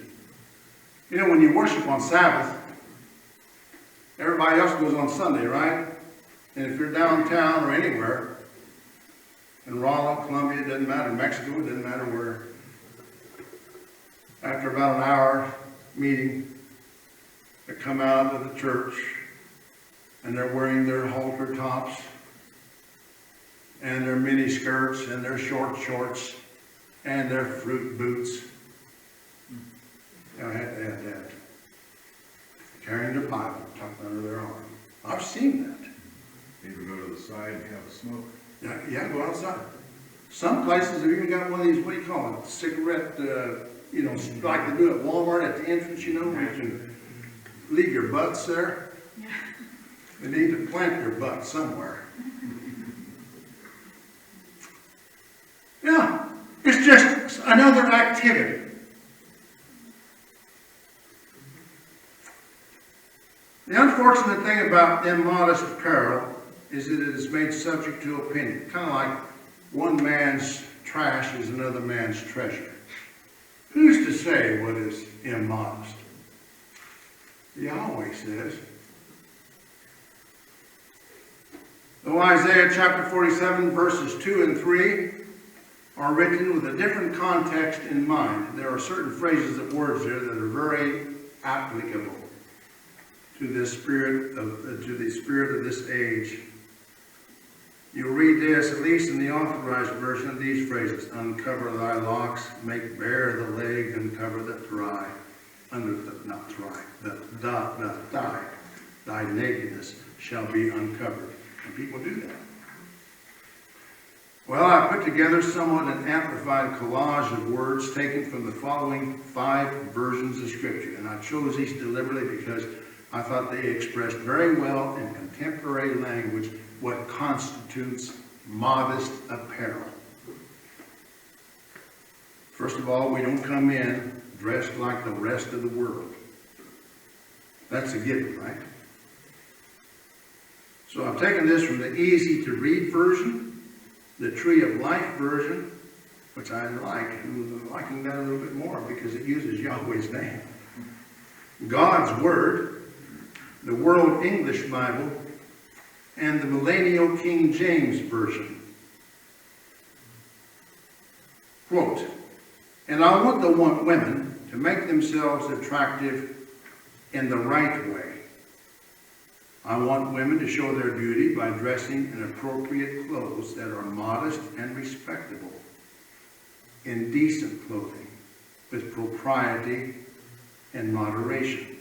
You know, when you worship on Sabbath, everybody else goes on Sunday, right? And if you're downtown or anywhere, in Raleigh, Columbia, it doesn't matter, Mexico, it doesn't matter where, after about an hour meeting, they come out of the church and they're wearing their halter tops and their mini skirts and their short shorts and their fruit boots. I had to add that. Carrying their Bible tucked under their arm. I've seen that. Maybe go to the side and have a smoke. Yeah, go outside. Some places have even got one of these, what do you call it, cigarette, like they do at Walmart at the entrance, where you can leave your butts there. Yeah. They need to plant their butt somewhere. Yeah, it's just another activity. The unfortunate thing about immodest apparel is that it is made subject to opinion. Kind of like one man's trash is another man's treasure. Who's to say what is immodest? Yahweh says. Though Isaiah chapter 47 verses 2 and 3 are written with a different context in mind, there are certain phrases and words there that are very applicable to the spirit of this age. You'll read this, at least in the authorized version, of these phrases: uncover thy locks, make bare the leg, uncover the thigh, thy nakedness shall be uncovered. And people do that. Well, I put together somewhat an amplified collage of words taken from the following 5 versions of Scripture. And I chose these deliberately because I thought they expressed very well in contemporary language what constitutes modest apparel. First of all, we don't come in dressed like the rest of the world. That's a given, right? So I've taken this from the easy to read version, the Tree of Life version, which I like. I'm liking that a little bit more because it uses Yahweh's name. God's Word, the World English Bible, and the Millennial King James Version. Quote, and I want the women to make themselves attractive in the right way. I want women to show their beauty by dressing in appropriate clothes that are modest and respectable, in decent clothing, with propriety and moderation.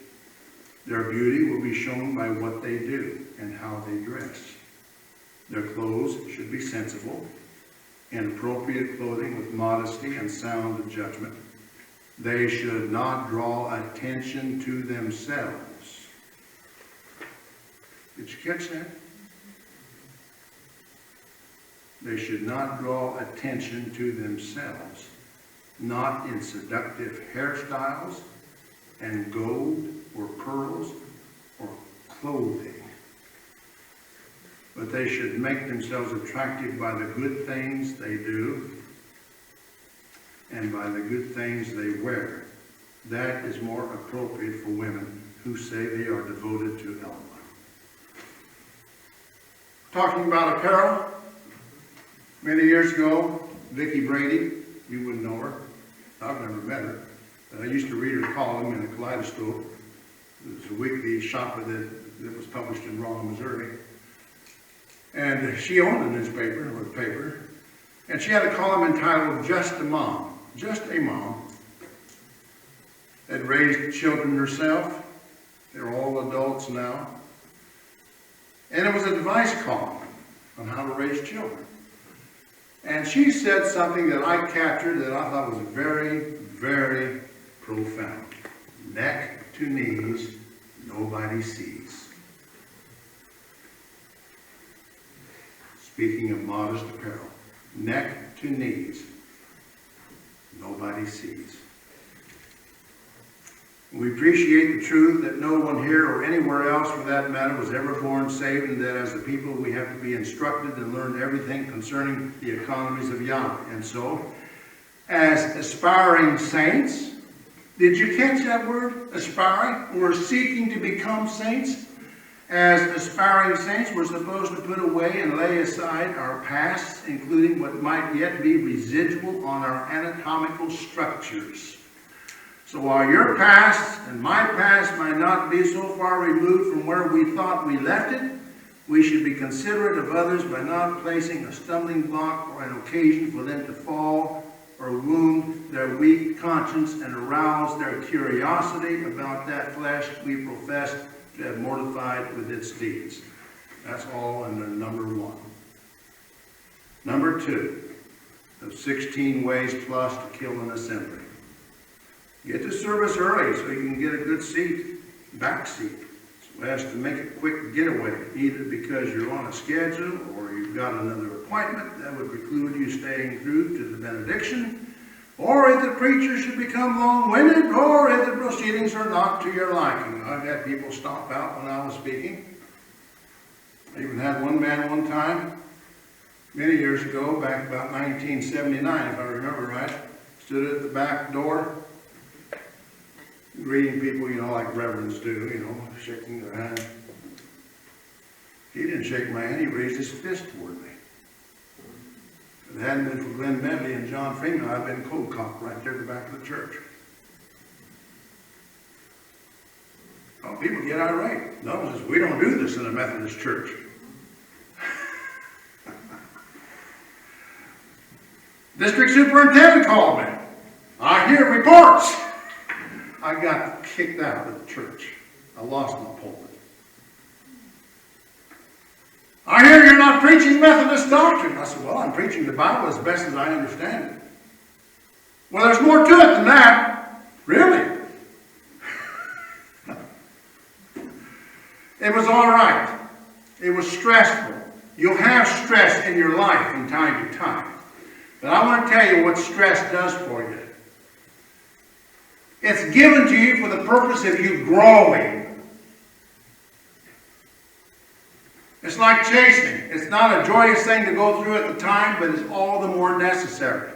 Their beauty will be shown by what they do and how they dress. Their clothes should be sensible, in appropriate clothing with modesty and sound judgment. They should not draw attention to themselves. Did you catch that? They should not draw attention to themselves, not in seductive hairstyles and gold or pearls or clothing. But they should make themselves attractive by the good things they do and by the good things they wear. That is more appropriate for women who say they are devoted to Yahweh. Talking about apparel, many years ago, Vicki Brady, you wouldn't know her, I've never met her, but I used to read her column in a Kaleidoscope. It was a weekly shopper that was published in Rolla, Missouri. And she owned a newspaper, or a paper, and she had a column entitled Just a Mom. Just a mom. Had raised children herself. They're all adults now. And it was a advice column on how to raise children. And she said something that I captured that I thought was very, very profound. Neck to knees, nobody sees. Speaking of modest apparel, neck to knees, nobody sees. We appreciate the truth that no one here or anywhere else for that matter was ever born saved, and that as a people we have to be instructed and learn everything concerning the economies of Yahweh. And so, as aspiring saints, did you catch that word, aspiring? We're seeking to become saints. As aspiring saints, we're supposed to put away and lay aside our pasts, including what might yet be residual on our anatomical structures. So while your past and my past might not be so far removed from where we thought we left it, we should be considerate of others by not placing a stumbling block or an occasion for them to fall or wound their weak conscience and arouse their curiosity about that flesh we profess to have mortified with its deeds. That's all under number 1. Number 2, of 16 ways plus to kill an assembly. Get to service early so you can get a good seat, back seat, so as to make a quick getaway, either because you're on a schedule or you've got another appointment that would preclude you staying through to the benediction, or if the preacher should become long-winded, or if the proceedings are not to your liking. I've had people stomp out when I was speaking. I even had one man one time, many years ago, back about 1979, if I remember right, stood at the back door, greeting people, like reverends do, shaking their hand. He didn't shake my hand, he raised his fist toward me. If it hadn't been for Glenn Bentley and John Freeman, I'd been cold cocked right there at the back of the church. Oh, people get irate. No, we don't do this in a Methodist church. District superintendent called me. I hear reports. I got kicked out of the church. I lost my pulpit. I hear you're not preaching Methodist doctrine. I said, well, I'm preaching the Bible as best as I understand it. Well, there's more to it than that. Really? It was all right. It was stressful. You'll have stress in your life from time to time. But I want to tell you what stress does for you. It's given to you for the purpose of you growing. It's like chastening. It's not a joyous thing to go through at the time, but it's all the more necessary.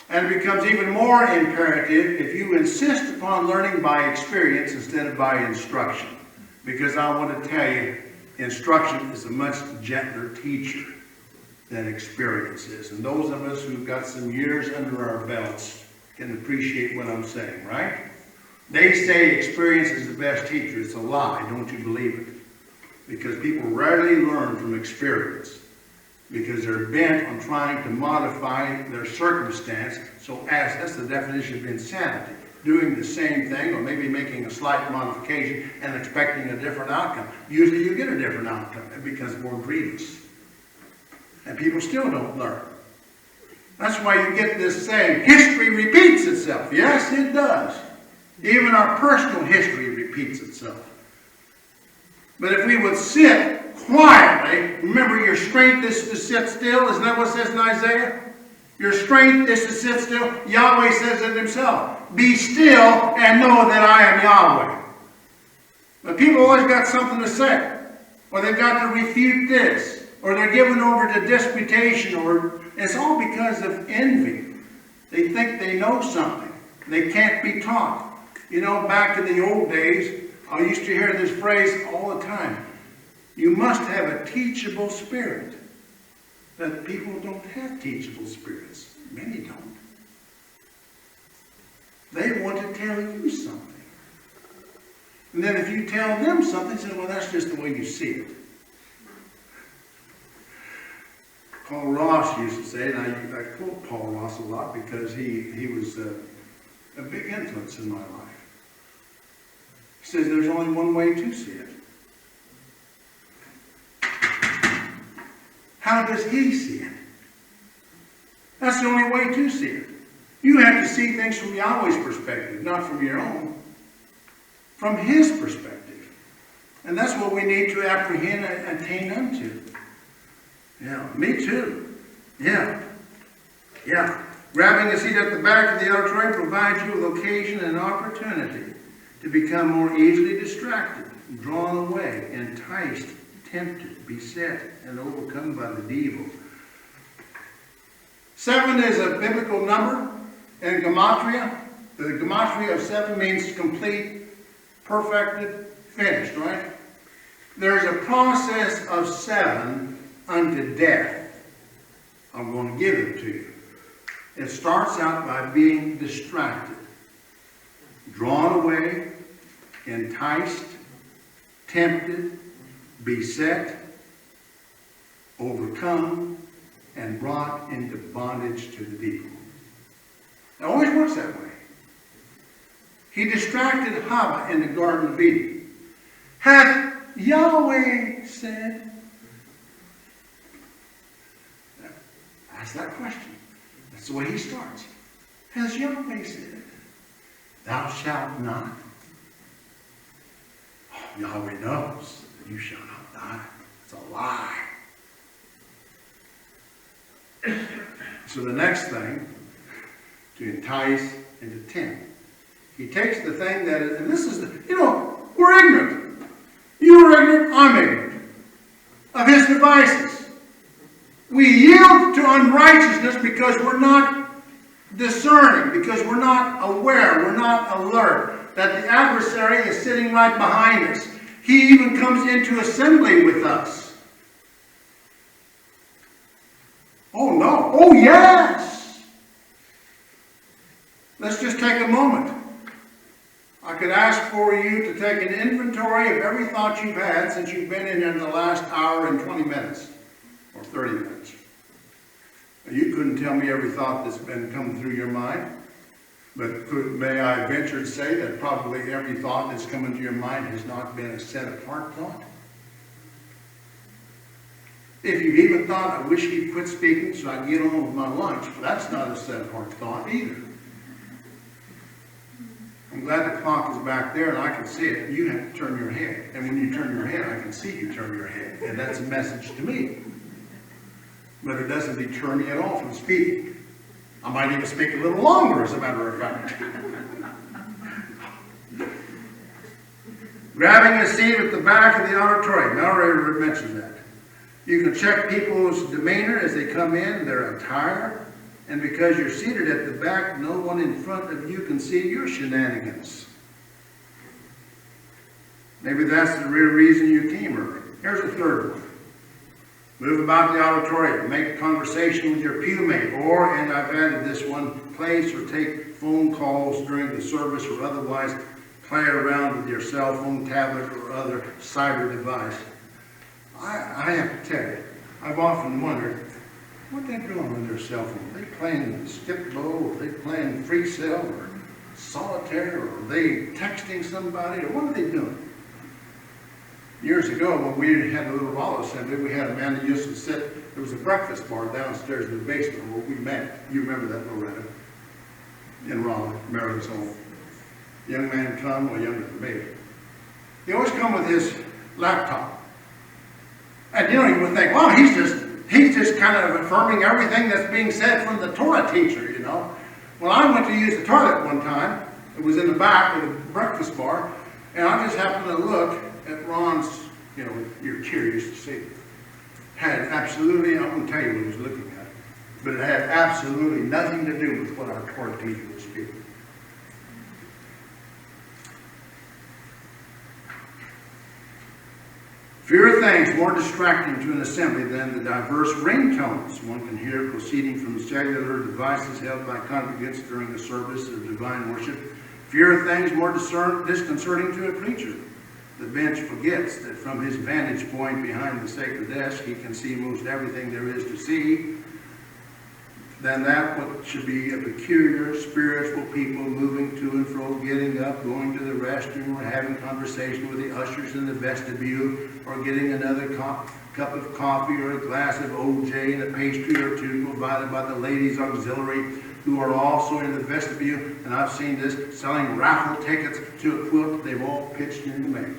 And it becomes even more imperative if you insist upon learning by experience instead of by instruction. Because I want to tell you, instruction is a much gentler teacher than experience is. And those of us who've got some years under our belts can appreciate what I'm saying, right? They say experience is the best teacher. It's a lie. Don't you believe it? Because people rarely learn from experience. Because they're bent on trying to modify their circumstance. So that's the definition of insanity. Doing the same thing or maybe making a slight modification and expecting a different outcome. Usually you get a different outcome because it's more grievous. And people still don't learn. That's why you get this saying, history repeats itself. Yes, it does. Even our personal history repeats itself. But if we would sit quietly, remember your strength is to sit still. Isn't that what it says in Isaiah? Your strength is to sit still. Yahweh says it himself. Be still and know that I am Yahweh. But people always got something to say. Or they've got to refute this. Or they're given over to disputation. Or it's all because of envy. They think they know something. They can't be taught. You know, back in the old days, I used to hear this phrase all the time. You must have a teachable spirit. But people don't have teachable spirits. Many don't. They want to tell you something. And then if you tell them something, they say, well, that's just the way you see it. Paul Ross used to say, and I quote Paul Ross a lot because he was a big influence in my life. He says there's only one way to see it. How does he see it? That's the only way to see it. You have to see things from Yahweh's perspective, not from your own. From his perspective. And that's what we need to apprehend and attain unto. Yeah, me too. Yeah. Grabbing a seat at the back of the auditorium provides you with occasion and opportunity to become more easily distracted, drawn away, enticed, tempted, beset, and overcome by the devil. 7 is a biblical number in Gematria. The Gematria of 7 means complete, perfected, finished, right? There's a process of 7 unto death. I'm going to give it to you. It starts out by being distracted, drawn away, enticed, tempted, beset, overcome, and brought into bondage to the devil. It always works that way. He distracted Hava in the Garden of Eden. Hath Yahweh said? Ask that question. That's the way he starts. Has Yahweh said, thou shalt not? Oh, Yahweh knows that you shall not die. It's a lie. So the next thing, to entice and to tempt. He takes the thing that is, and this is, we're ignorant. You're ignorant, I'm ignorant of his devices. We yield to unrighteousness because we're not discerning, because we're not aware, we're not alert that the adversary is sitting right behind us. He even comes into assembly with us. Oh no, oh yes! Let's just take a moment. I could ask for you to take an inventory of every thought you've had since you've been in here in the last hour and 20 minutes, or 30 minutes. You couldn't tell me every thought that's been coming through your mind, but may I venture to say that probably every thought that's come into your mind has not been a set-apart thought? If you've even thought, I wish he'd quit speaking so I can get on with my lunch, that's not a set-apart thought either. I'm glad the clock is back there and I can see it. You have to turn your head. And when you turn your head, I can see you turn your head. And that's a message to me. But it doesn't deter me at all from speaking. I might even speak a little longer, as a matter of fact. Grabbing a seat at the back of the auditorium. I already mentioned that. You can check people's demeanor as they come in, their attire. And because you're seated at the back, no one in front of you can see your shenanigans. Maybe that's the real reason you came early. Here's a third one. Move about the auditorium. Make conversation with your pewmate. Or, and I've added this one, place or take phone calls during the service or otherwise play around with your cell phone, tablet, or other cyber device. I have to tell you, I've often wondered, what they're doing on their cell phone? Are they playing skip-bo, or are they playing free cell, or solitaire, or are they texting somebody, or what are they doing? Years ago, when we had a little Raleigh assembly, we had a man that used to sit, there was a breakfast bar downstairs in the basement where we met. You remember that, Loretta? In Raleigh, Maryland's home. Young man come, well, younger than me. He always come with his laptop. And you know, you would think, well, he's just kind of affirming everything that's being said from the Torah teacher, you know. Well, I went to use the toilet one time. It was in the back of the breakfast bar, and I just happened to look at Ron's, you know, you're curious to see. Had absolutely, I won't tell you what he was looking at, but it had absolutely nothing to do with what our Torah teacher was speaking. Fewer things more distracting to an assembly than the diverse ringtones one can hear proceeding from cellular devices held by congregants during the service of divine worship. Fewer things more disconcerting to a preacher. The bench forgets that from his vantage point behind the sacred desk, he can see most everything there is to see. Than that what should be a peculiar spiritual people moving to and fro, getting up, going to the restroom, or having conversation with the ushers in the vestibule, or getting another cup of coffee or a glass of OJ and a pastry or two provided by the ladies' auxiliary, who are also in the vestibule, and I've seen this, selling raffle tickets to a quilt they've all pitched in to make.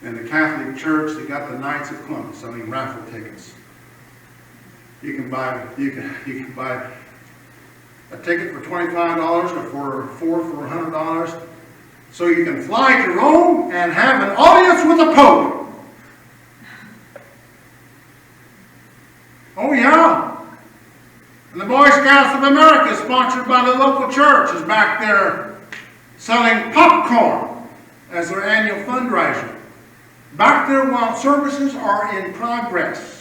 In the Catholic Church, they got the Knights of Columbus selling raffle tickets. You can buy a ticket for $25 or for $100, so you can fly to Rome and have an audience with the Pope. Oh yeah. And the Boy Scouts of America, sponsored by the local church, is back there selling popcorn as their annual fundraiser. Back there while services are in progress.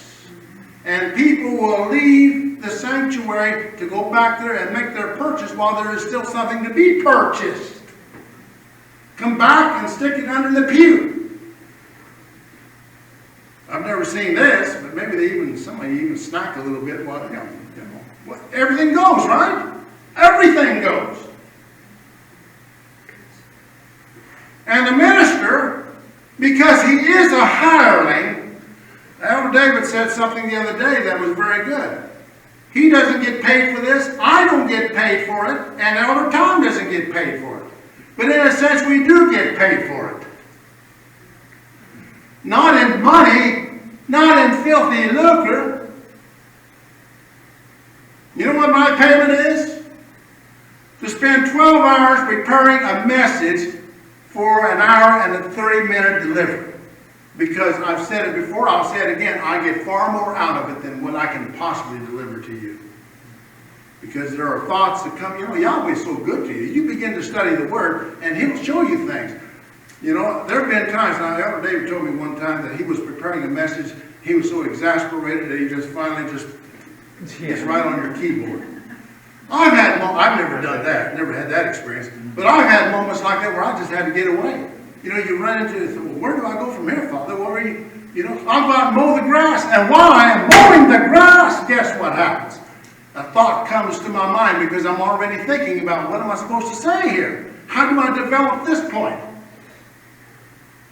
And people will leave the sanctuary to go back there and make their purchase while there is still something to be purchased. Come back and stick it under the pew. I've never seen this, but maybe somebody even snack a little bit while, you know, everything goes, right? Everything goes. And the minister, because he is a hireling, Elder David said something the other day that was very good. He doesn't get paid for this. I don't get paid for it. And Elder Tom doesn't get paid for it. But in a sense, we do get paid for it. Not in money, not in filthy lucre. You know what my payment is? To spend 12 hours preparing a message for an hour and a 30-minute delivery. Because I've said it before, I'll say it again, I get far more out of it than what I can possibly deliver to you. Because there are thoughts that come, you know, Yahweh's so good to you. You begin to study the Word, and He'll show you things. You know, there have been times, now Elder David told me one time that he was preparing a message, he was so exasperated that he just finally gets right on your keyboard. I've never done that, never had that experience, but I've had moments like that where I just had to get away. You know, you run into, well, where do I go from here, Father? Where are you? You know, I'll go out and mow the grass. And while I am mowing the grass, guess what happens? A thought comes to my mind because I'm already thinking about what am I supposed to say here? How do I develop this point?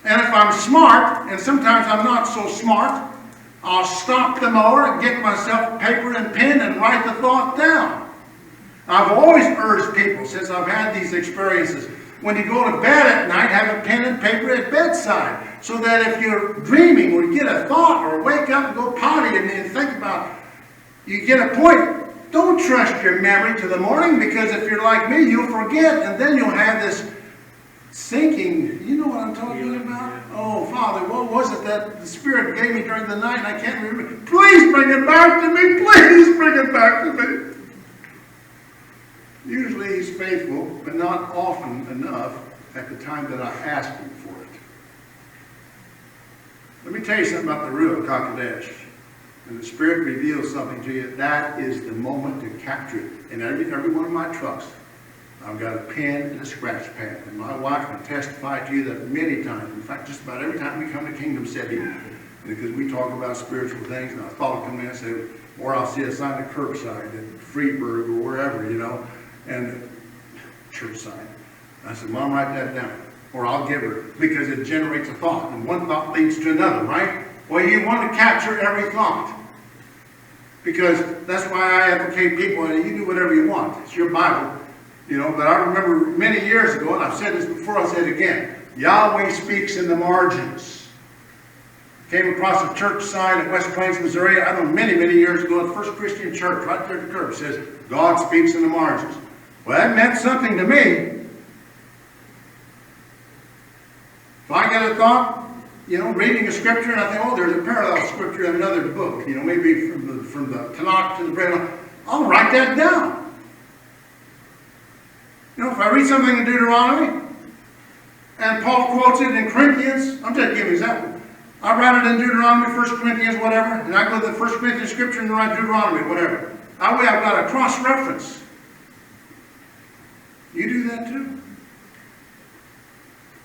And if I'm smart, and sometimes I'm not so smart, I'll stop the mower and get myself paper and pen and write the thought down. I've always urged people, since I've had these experiences, when you go to bed at night, have a pen and paper at bedside. So that if you're dreaming or you get a thought or wake up and go potty and think about, you get a point. Don't trust your memory to the morning, because if you're like me, you'll forget, and then you'll have this sinking. You know what I'm talking about? Oh, Father, what was it that the Spirit gave me during the night and I can't remember? Please bring it back to me. Please bring it back to me. Usually He's faithful, but not often enough at the time that I ask Him for it. Let me tell you something about the Ruach HaKodesh. When the Spirit reveals something to you, that is the moment to capture it. In every one of my trucks, I've got a pen and a scratch pad. And my wife can testify to you that many times, in fact, just about every time we come to Kingdom City, because we talk about spiritual things, and I thought come in and say, or I'll see a sign at curbside in Freeburg or wherever, you know, and church sign. I said, Mom, write that down. Or I'll give her, because it generates a thought, and one thought leads to another, right? Well, you want to capture every thought. Because that's why I advocate people, and you do whatever you want. It's your Bible, you know. But I remember many years ago, and I've said this before, I'll say it again. Yahweh speaks in the margins. Came across a church sign at West Plains, Missouri, I don't know, many, many years ago, the First Christian Church, right there at the curb, says, God speaks in the margins. Well, that meant something to me. If I get a thought, reading a scripture, and I think, oh, there's a parallel scripture in another book, maybe from the Tanakh to the Braille, I'll write that down. If I read something in Deuteronomy, and Paul quotes it in Corinthians, I'm just giving an example. I write it in Deuteronomy, 1 Corinthians, whatever, and I go to the 1 Corinthians scripture and write Deuteronomy, whatever. That way I've got a cross-reference. You do that too?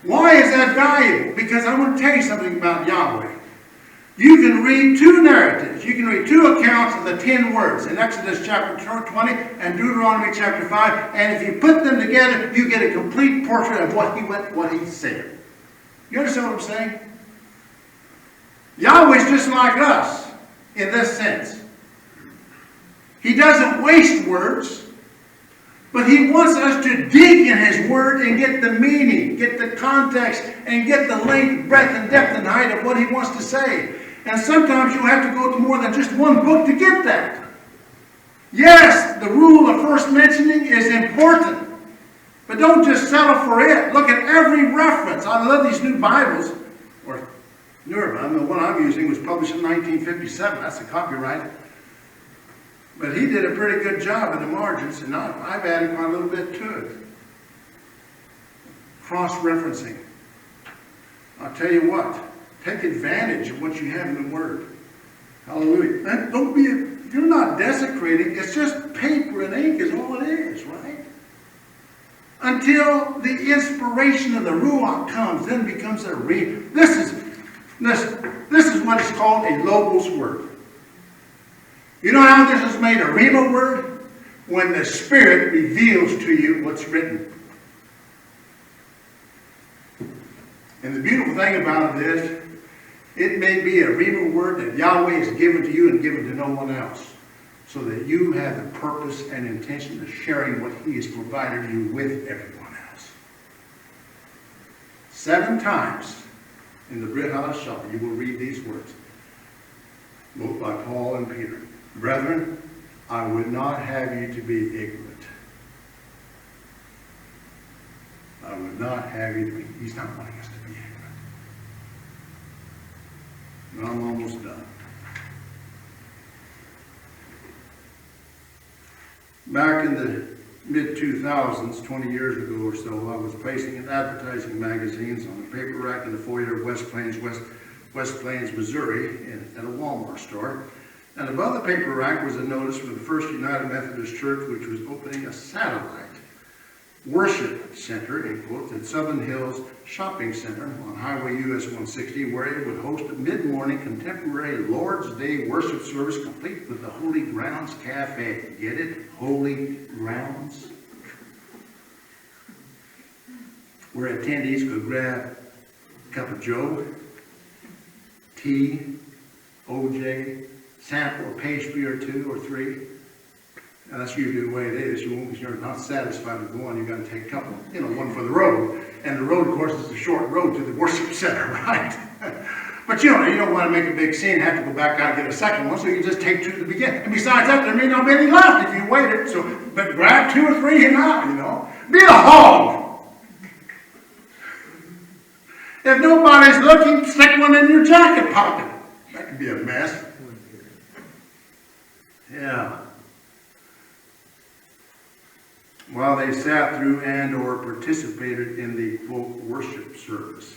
Why is that valuable? Because I want to tell you something about Yahweh. You can read two narratives. You can read two accounts of the 10 words in Exodus chapter 20 and Deuteronomy chapter 5. And if you put them together, you get a complete portrait of what he said. You understand what I'm saying? Yahweh's just like us in this sense. He doesn't waste words. But he wants us to dig in his word and get the meaning, get the context, and get the length, breadth, and depth and height of what he wants to say. And sometimes you have to go to more than just one book to get that. Yes, the rule of first mentioning is important. But don't just settle for it. Look at every reference. I love these new Bibles. Or newer, the one I'm using was published in 1957. That's the copyright. But he did a pretty good job in the margins, and I've added quite a little bit to it. Cross-referencing. I'll tell you what, take advantage of what you have in the Word. Hallelujah. And you're not desecrating, it's just paper and ink is all it is, right? Until the inspiration of the Ruach comes, then it becomes a read. This is what is called a Logos word. You know how this is made a Rhema word? When the Spirit reveals to you what's written. And the beautiful thing about it is, it may be a Rhema word that Yahweh has given to you and given to no one else. So that you have the purpose and intention of sharing what he has provided you with everyone else. 7 times in the Brit Hadashah you will read these words. Both by Paul and Peter. Brethren, I would not have you to be ignorant. I would not have you to be. He's not wanting us to be ignorant. And I'm almost done. Back in the mid-2000s, 20 years ago or so, I was placing in advertising magazines on the paper rack in the foyer of West Plains, Missouri, at a Walmart store. And above the paper rack was a notice from the First United Methodist Church, which was opening a satellite worship center, in quotes, at Southern Hills Shopping Center on Highway US 160, where it would host a mid-morning contemporary Lord's Day worship service complete with the Holy Grounds Cafe. Get it? Holy Grounds. Where attendees could grab a cup of joe, tea, OJ, sample a pastry or 2 or 3. And that's usually the way it is. You're not satisfied with one, you've got to take a couple, one for the road. And the road, of course, is a short road to the worship center, right? But you don't want to make a big scene and have to go back out and get a second one, so you just take 2 to the beginning. And besides that, there may not be any left if you waited. But grab 2 or 3 now, Be a hog. If nobody's looking, stick one in your jacket pocket. That could be a mess. Yeah. While they sat through and or participated in the, quote, worship service.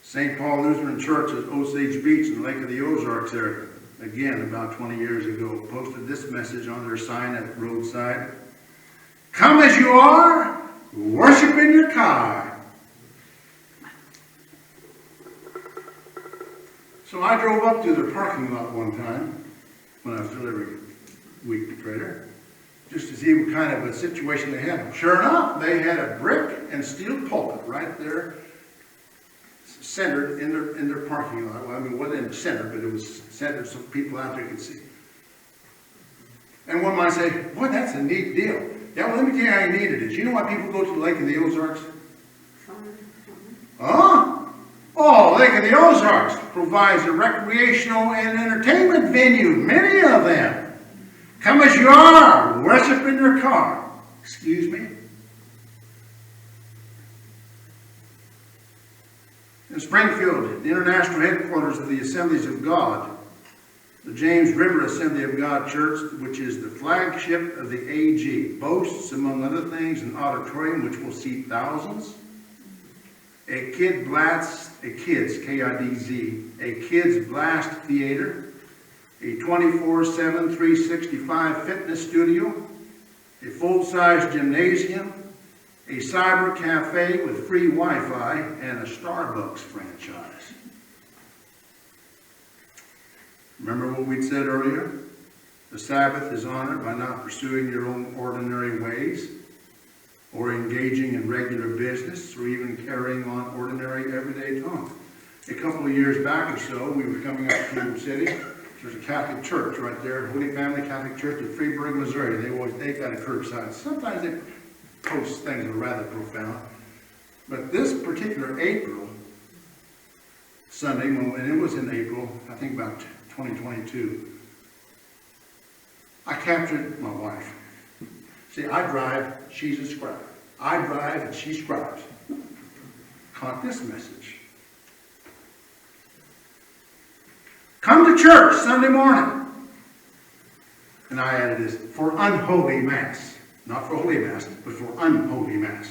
St. Paul Lutheran Church at Osage Beach in the Lake of the Ozarks area, again about 20 years ago, posted this message on their sign at the roadside. Come as you are, worship in your car. So I drove up to their parking lot one time when I was delivering Weekly Trader, just to see what kind of a situation they had. Sure enough, they had a brick and steel pulpit right there, centered in their parking lot. Well, it wasn't in the center, but it was centered so people out there could see. And one might say, boy, that's a neat deal. Yeah, well, let me tell you how neat it is. You know why people go to the Lake of the Ozarks? Huh? Oh, Lake of the Ozarks provides a recreational and entertainment venue, many of them. Come as you are, worship in your car. Excuse me? In Springfield, the international headquarters of the Assemblies of God, the James River Assembly of God Church, which is the flagship of the AG, boasts, among other things, an auditorium which will seat thousands, a kids, K-I-D-Z, a kids blast theater, a 24/7, 365 fitness studio, a full-size gymnasium, a cyber cafe with free Wi-Fi, and a Starbucks franchise. Remember what we'd said earlier? The Sabbath is honored by not pursuing your own ordinary ways, or engaging in regular business, or even carrying on ordinary everyday talk. A couple of years back or so, we were coming up to Kansas City. There's a Catholic church right there, Holy Family Catholic Church in Freeburg, Missouri. They've got a curbside. Sometimes they post things that are rather profound. But this particular April Sunday, and it was in April, I think about 2022, I captured my wife. See, I drive, she's a scribe. I drive and she scribes. Caught this message. Come to church Sunday morning. And I added this, for unholy mass. Not for holy mass, but for unholy mass.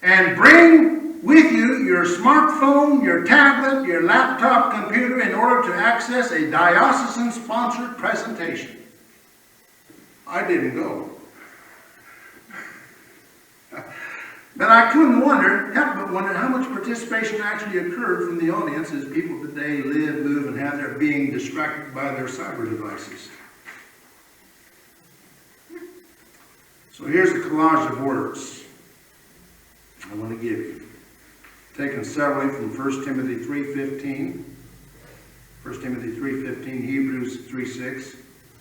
And bring with you your smartphone, your tablet, your laptop computer in order to access a diocesan-sponsored presentation. I didn't go. But I couldn't help but wonder how much participation actually occurred from the audience as people today live, move, and have their being distracted by their cyber devices. So here's a collage of words I want to give you. Taken severally from 1 Timothy 3:15, 1 Timothy 3:15, Hebrews 3:6,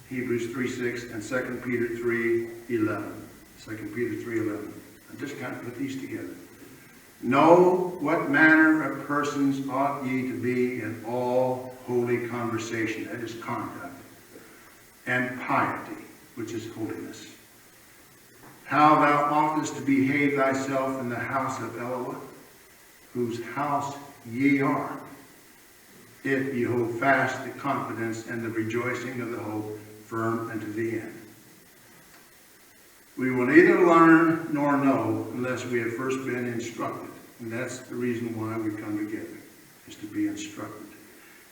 Hebrews 3:6, and 2 Peter 3:11. 2 Peter 3:11. I just kind of put these together. Know what manner of persons ought ye to be in all holy conversation, that is conduct, and piety, which is holiness. How thou oughtest to behave thyself in the house of Elohim, whose house ye are, if ye hold fast the confidence and the rejoicing of the hope firm unto the end. We will neither learn nor know unless we have first been instructed. And that's the reason why we come together, is to be instructed.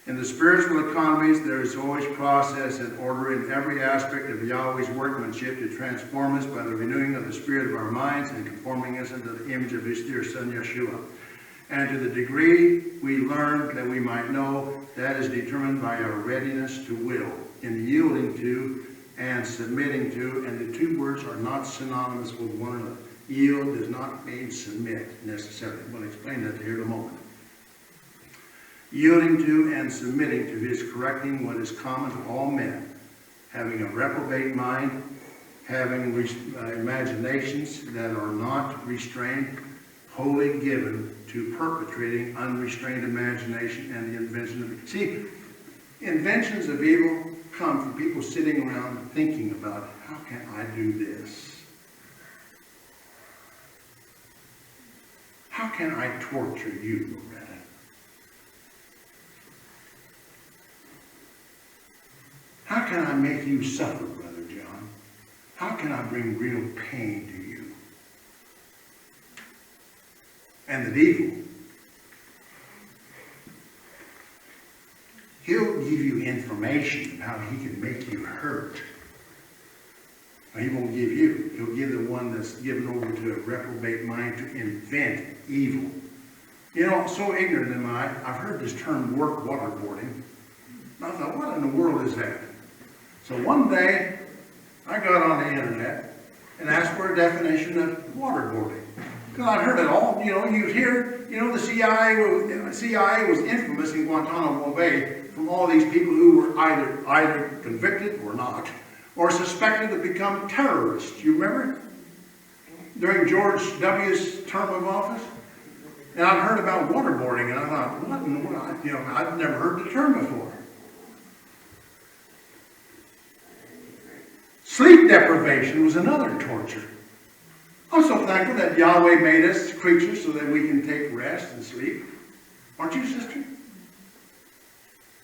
In the spiritual economies, there is always process and order in every aspect of Yahweh's workmanship to transform us by the renewing of the spirit of our minds and conforming us into the image of his dear Son, Yahshua. And to the degree we learn that we might know, that is determined by our readiness to will, in yielding to and submitting to, and the two words are not synonymous with one another. Yield does not mean submit necessarily. I'm going to explain that here in a moment. Yielding to and submitting to his correcting what is common to all men, having a reprobate mind, having imaginations that are not restrained, wholly given to perpetrating unrestrained imagination and the invention of... See, inventions of evil come from people sitting around thinking about, how can I do this? How can I torture you, Loretta? How can I make you suffer, Brother John? How can I bring real pain to you? And the devil, he'll give you information how he can make you hurt. He won't give you. He'll give the one that's given over to a reprobate mind to invent evil. You know, so ignorant am I, I've heard this term waterboarding. And I thought, what in the world is that? So one day, I got on the internet and asked for a definition of waterboarding. Because I'd heard it all. You know, you'd hear, you know, the CIA was infamous in Guantanamo Bay from all these people who were either convicted or not, or suspected to become terrorists. You remember? During George W.'s term of office? And I've heard about waterboarding, and I thought, what in the world? You know, I've never heard the term before. Sleep deprivation was another torture. I'm so thankful that Yahweh made us creatures so that we can take rest and sleep. Aren't you, sister?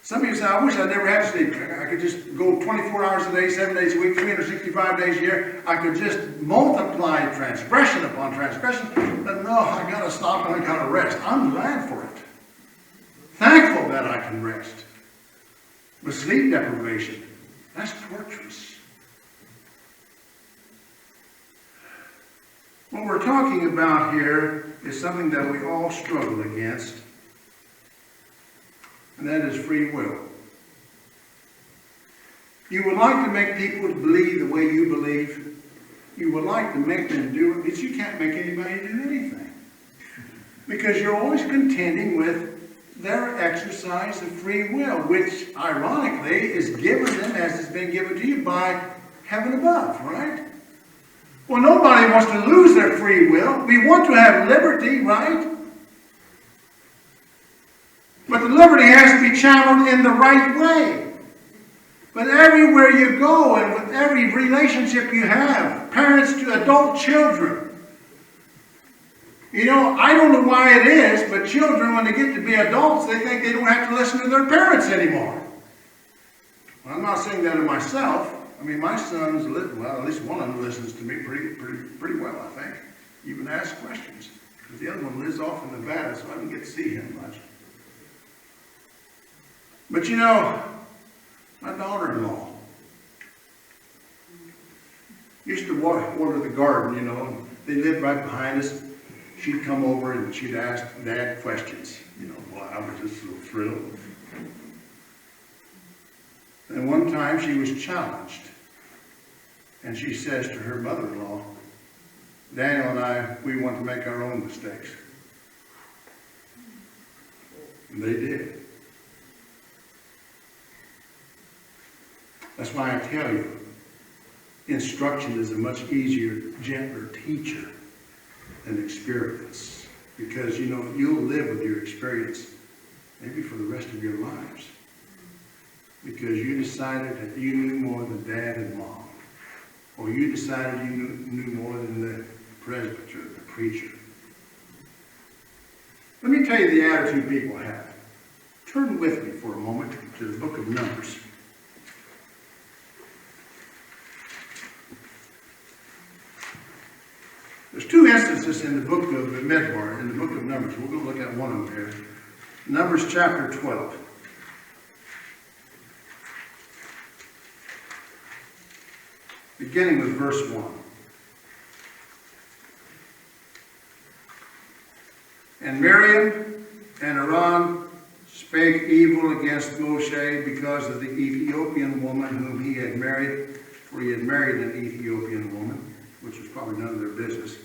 Some of you say, I wish I never had to sleep. I could just go 24 hours a day, 7 days a week, 365 days a year. I could just multiply transgression upon transgression. But no, I got to stop and I got to rest. I'm glad for it. Thankful that I can rest. But sleep deprivation, that's torturous. What we're talking about here is something that we all struggle against, and that is free will. You would like to make people believe the way you believe. You would like to make them do it, but you can't make anybody do anything. Because you're always contending with their exercise of free will, which ironically is given them as it's been given to you by heaven above, right? Well, nobody wants to lose their free will. We want to have liberty, right? But the liberty has to be channeled in the right way. But everywhere you go and with every relationship you have, parents to adult children, you know, I don't know why it is, but children, when they get to be adults, they think they don't have to listen to their parents anymore. Well, I'm not saying that of myself. I mean, my sons, well, at least one of them listens to me pretty well, I think. Even asks questions. Because the other one lives off in Nevada, so I don't get to see him much. But you know, my daughter-in-law used to water the garden, you know, and they lived right behind us. She'd come over and she'd ask Dad questions. You know, well, I was just so thrilled. And one time she was challenged. And she says to her mother-in-law, Daniel and I, we want to make our own mistakes. And they did. That's why I tell you, instruction is a much easier, gentler teacher than experience. Because, you know, you'll live with your experience maybe for the rest of your lives. Because you decided that you knew more than Dad and Mom. Or you decided you knew more than the presbyter, the preacher. Let me tell you the attitude people have. Turn with me for a moment to the book of Numbers. There's two instances in the book of Midbar, in the book of Numbers. We're going to look at one of them here. Numbers chapter 12. Beginning with verse 1. And Miriam and Aaron spake evil against Moshe because of the Ethiopian woman whom he had married, for he had married an Ethiopian woman, which was probably none of their business.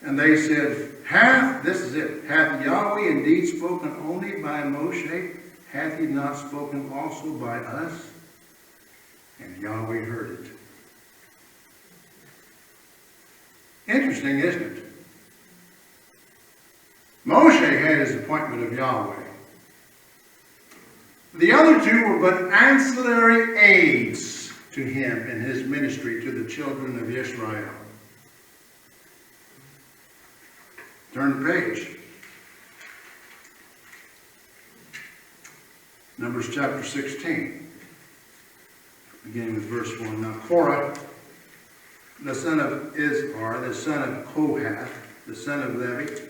And they said, hath Yahweh indeed spoken only by Moshe? Hath he not spoken also by us? And Yahweh heard it. Interesting, isn't it? Moshe had his appointment of Yahweh. The other two were but ancillary aids to him in his ministry to the children of Israel. Turn the page. Numbers chapter 16. Beginning with verse 1. Now Korah, the son of Izhar, the son of Kohath, the son of Levi,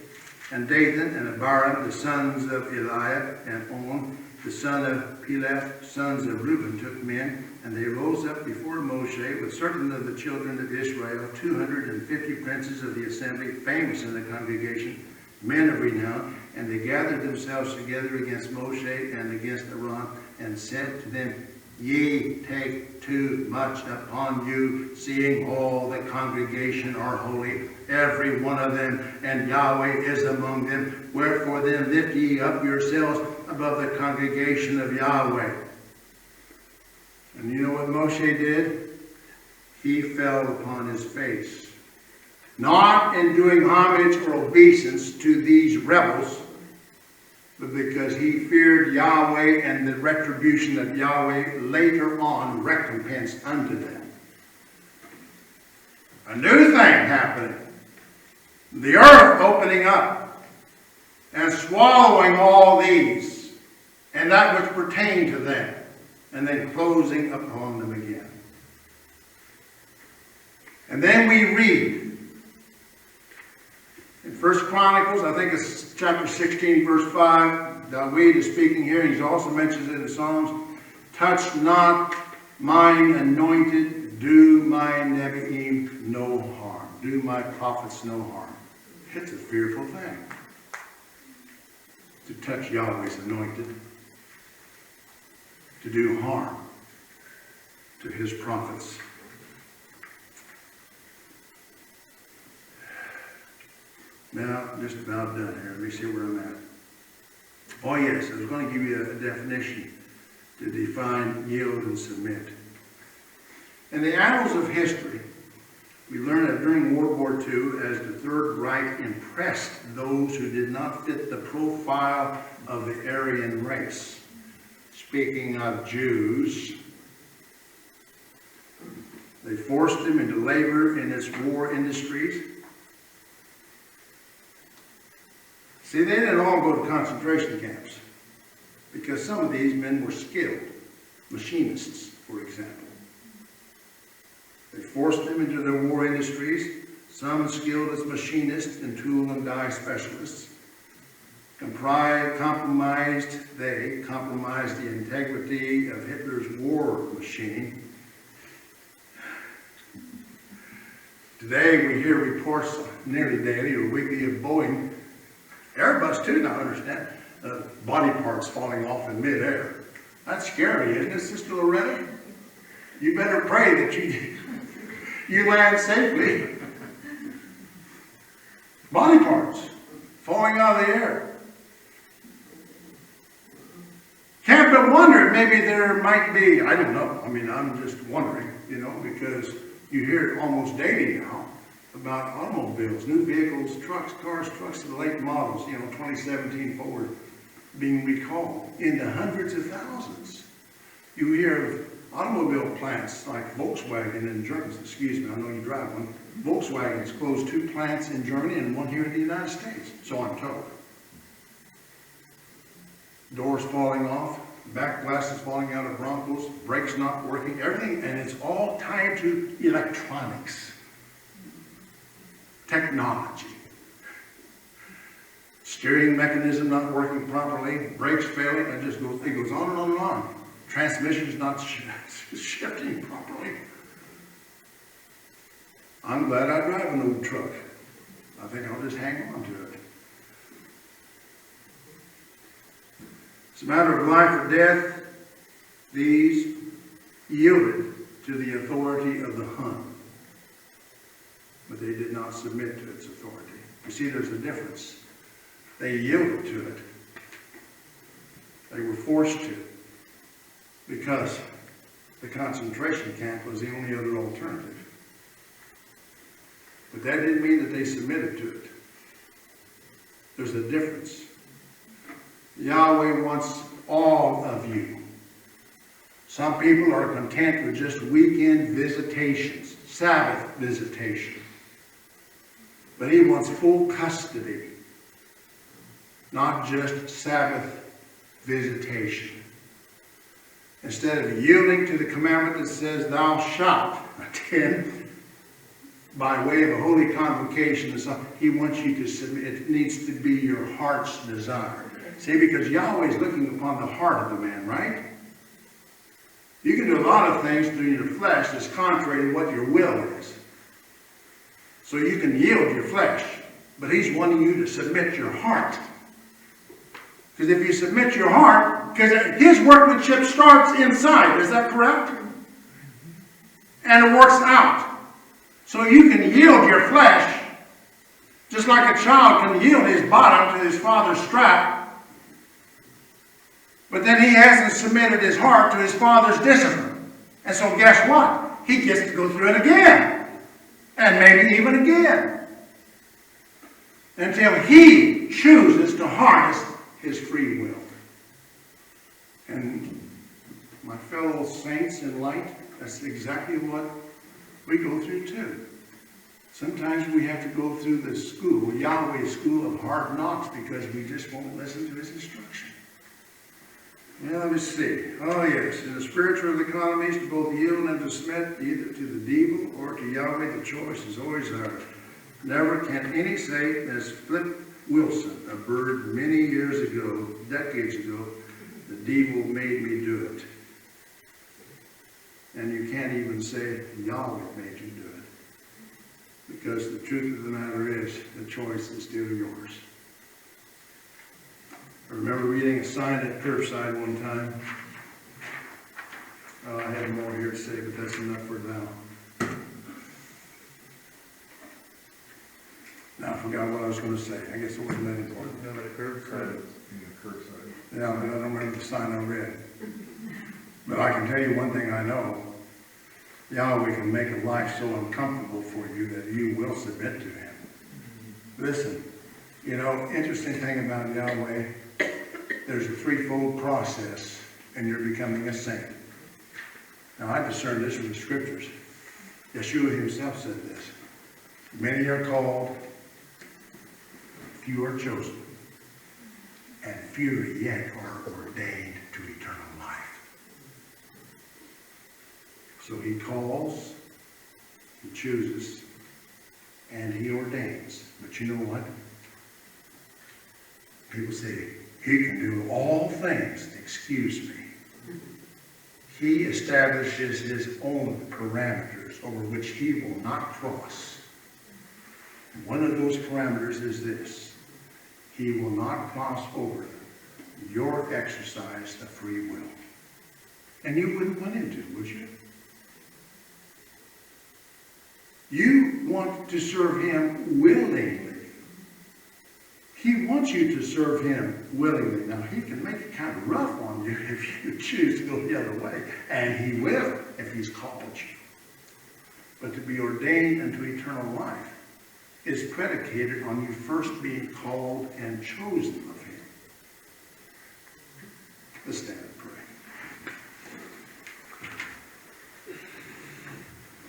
and Dathan and Abiram, the sons of Eliab, and On, the son of Peleth, sons of Reuben, took men, and they rose up before Moshe with certain of the children of Israel, 250 princes of the assembly, famous in the congregation, men of renown, and they gathered themselves together against Moshe and against Aaron, and said to them, Ye take too much upon you, seeing all the congregation are holy, every one of them, and Yahweh is among them. Wherefore then lift ye up yourselves above the congregation of Yahweh. And you know what Moshe did? He fell upon his face not in doing homage or obeisance to these rebels, but because he feared Yahweh and the retribution that Yahweh later on recompensed unto them. A new thing happening. The earth opening up and swallowing all these and that which pertained to them, and then closing upon them again. And then we read in 1 Chronicles, I think it's chapter 16, verse 5, David is speaking here, he also mentions it in Psalms, touch not mine anointed, do my Nebiim no harm, do my prophets no harm. It's a fearful thing to touch Yahweh's anointed, to do harm to his prophets. Now, just about done here. Let me see where I'm at. Oh yes, I was going to give you a definition to define yield and submit. In the annals of history, we learn that during World War II, as the Third Reich impressed those who did not fit the profile of the Aryan race. Speaking of Jews, they forced them into labor in its war industries. See, they didn't all go to concentration camps because some of these men were skilled, machinists, for example. They forced them into the war industries, some skilled as machinists and tool and die specialists. Compromised the integrity of Hitler's war machine. Today we hear reports nearly daily or weekly of Boeing, Airbus too, now understand, body parts falling off in midair. That's scary, isn't it, Sister Loretta? You better pray that you land safely. Body parts falling out of the air. Can't but wonder, maybe there might be, I don't know, I mean, I'm just wondering, you know, because you hear it almost daily now about automobiles, new vehicles, trucks to the late models, you know, 2017 forward, being recalled in the hundreds of thousands. You hear of automobile plants like Volkswagen in Germany, excuse me, I know you drive one. Volkswagen's closed 2 plants in Germany and 1 here in the United States, so I'm told. Doors falling off, back glasses falling out of Broncos, brakes not working, everything, and it's all tied to electronics, technology. Steering mechanism not working properly, brakes failing, it goes on and on and on. Transmission's not shifting properly. I'm glad I drive an old truck. I think I'll just hang on to it. It's a matter of life or death. These yielded to the authority of the Hun, but they did not submit to its authority. You see, there's a difference. They yielded to it. They were forced to, because the concentration camp was the only other alternative. But that didn't mean that they submitted to it. There's a difference. Yahweh wants all of you. Some people are content with just weekend visitations, Sabbath visitation. But he wants full custody, not just Sabbath visitation. Instead of yielding to the commandment that says, thou shalt attend by way of a holy convocation, he wants you to submit. It needs to be your heart's desire. See, because Yahweh is looking upon the heart of the man, right? You can do a lot of things through your flesh that's contrary to what your will is. So you can yield your flesh, but he's wanting you to submit your heart. Because if you submit your heart, because his workmanship starts inside, is that correct? And it works out. So you can yield your flesh, just like a child can yield his bottom to his father's strap. But then he hasn't submitted his heart to his father's discipline. And so guess what? He gets to go through it again. And maybe even again. until he chooses to harness his free will. And my fellow saints in light, that's exactly what we go through too. Sometimes we have to go through the school, Yahweh's school of hard knocks, because we just won't listen to his instruction. Well, let me see. Oh yes, in the spiritual economies, to both yield and to submit, either to the devil or to Yahweh, the choice is always ours. Never can any say, as Flip Wilson, a bird many years ago, decades ago, the devil made me do it. And you can't even say Yahweh made you do it. Because the truth of the matter is, the choice is still yours. I remember reading a sign at curbside one time. Oh, I had more here to say, but that's enough for now. Now I forgot what I was going to say. I guess it wasn't that important. No, the curbside. Curbside. Yeah, but I don't remember the sign I read. But I can tell you one thing I know. Yahweh can make a life so uncomfortable for you that you will submit to him. Listen, you know, interesting thing about Yahweh, there's a threefold process in your becoming a saint. Now I discern this from the scriptures. Yahshua himself said this. Many are called, few are chosen, and few yet are ordained to eternal life. So he calls, he chooses, and he ordains. But you know what? People say, he can do all things, excuse me. He establishes his own parameters over which he will not cross. And one of those parameters is this. He will not cross over your exercise of free will. And you wouldn't want him to, would you? You want to serve him willingly. He wants you to serve him willingly. Now, he can make it kind of rough on you if you choose to go the other way. And he will if he's called you. But to be ordained unto eternal life is predicated on you first being called and chosen of him. Let's stand and pray.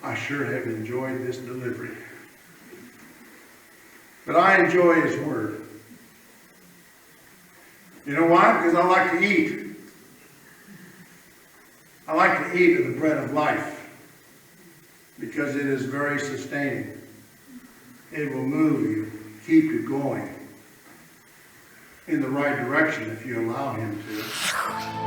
I sure have enjoyed this delivery. But I enjoy his word. You know why? Because I like to eat. I like to eat of the bread of life. Because it is very sustaining. It will move you, keep you going in the right direction if you allow him to.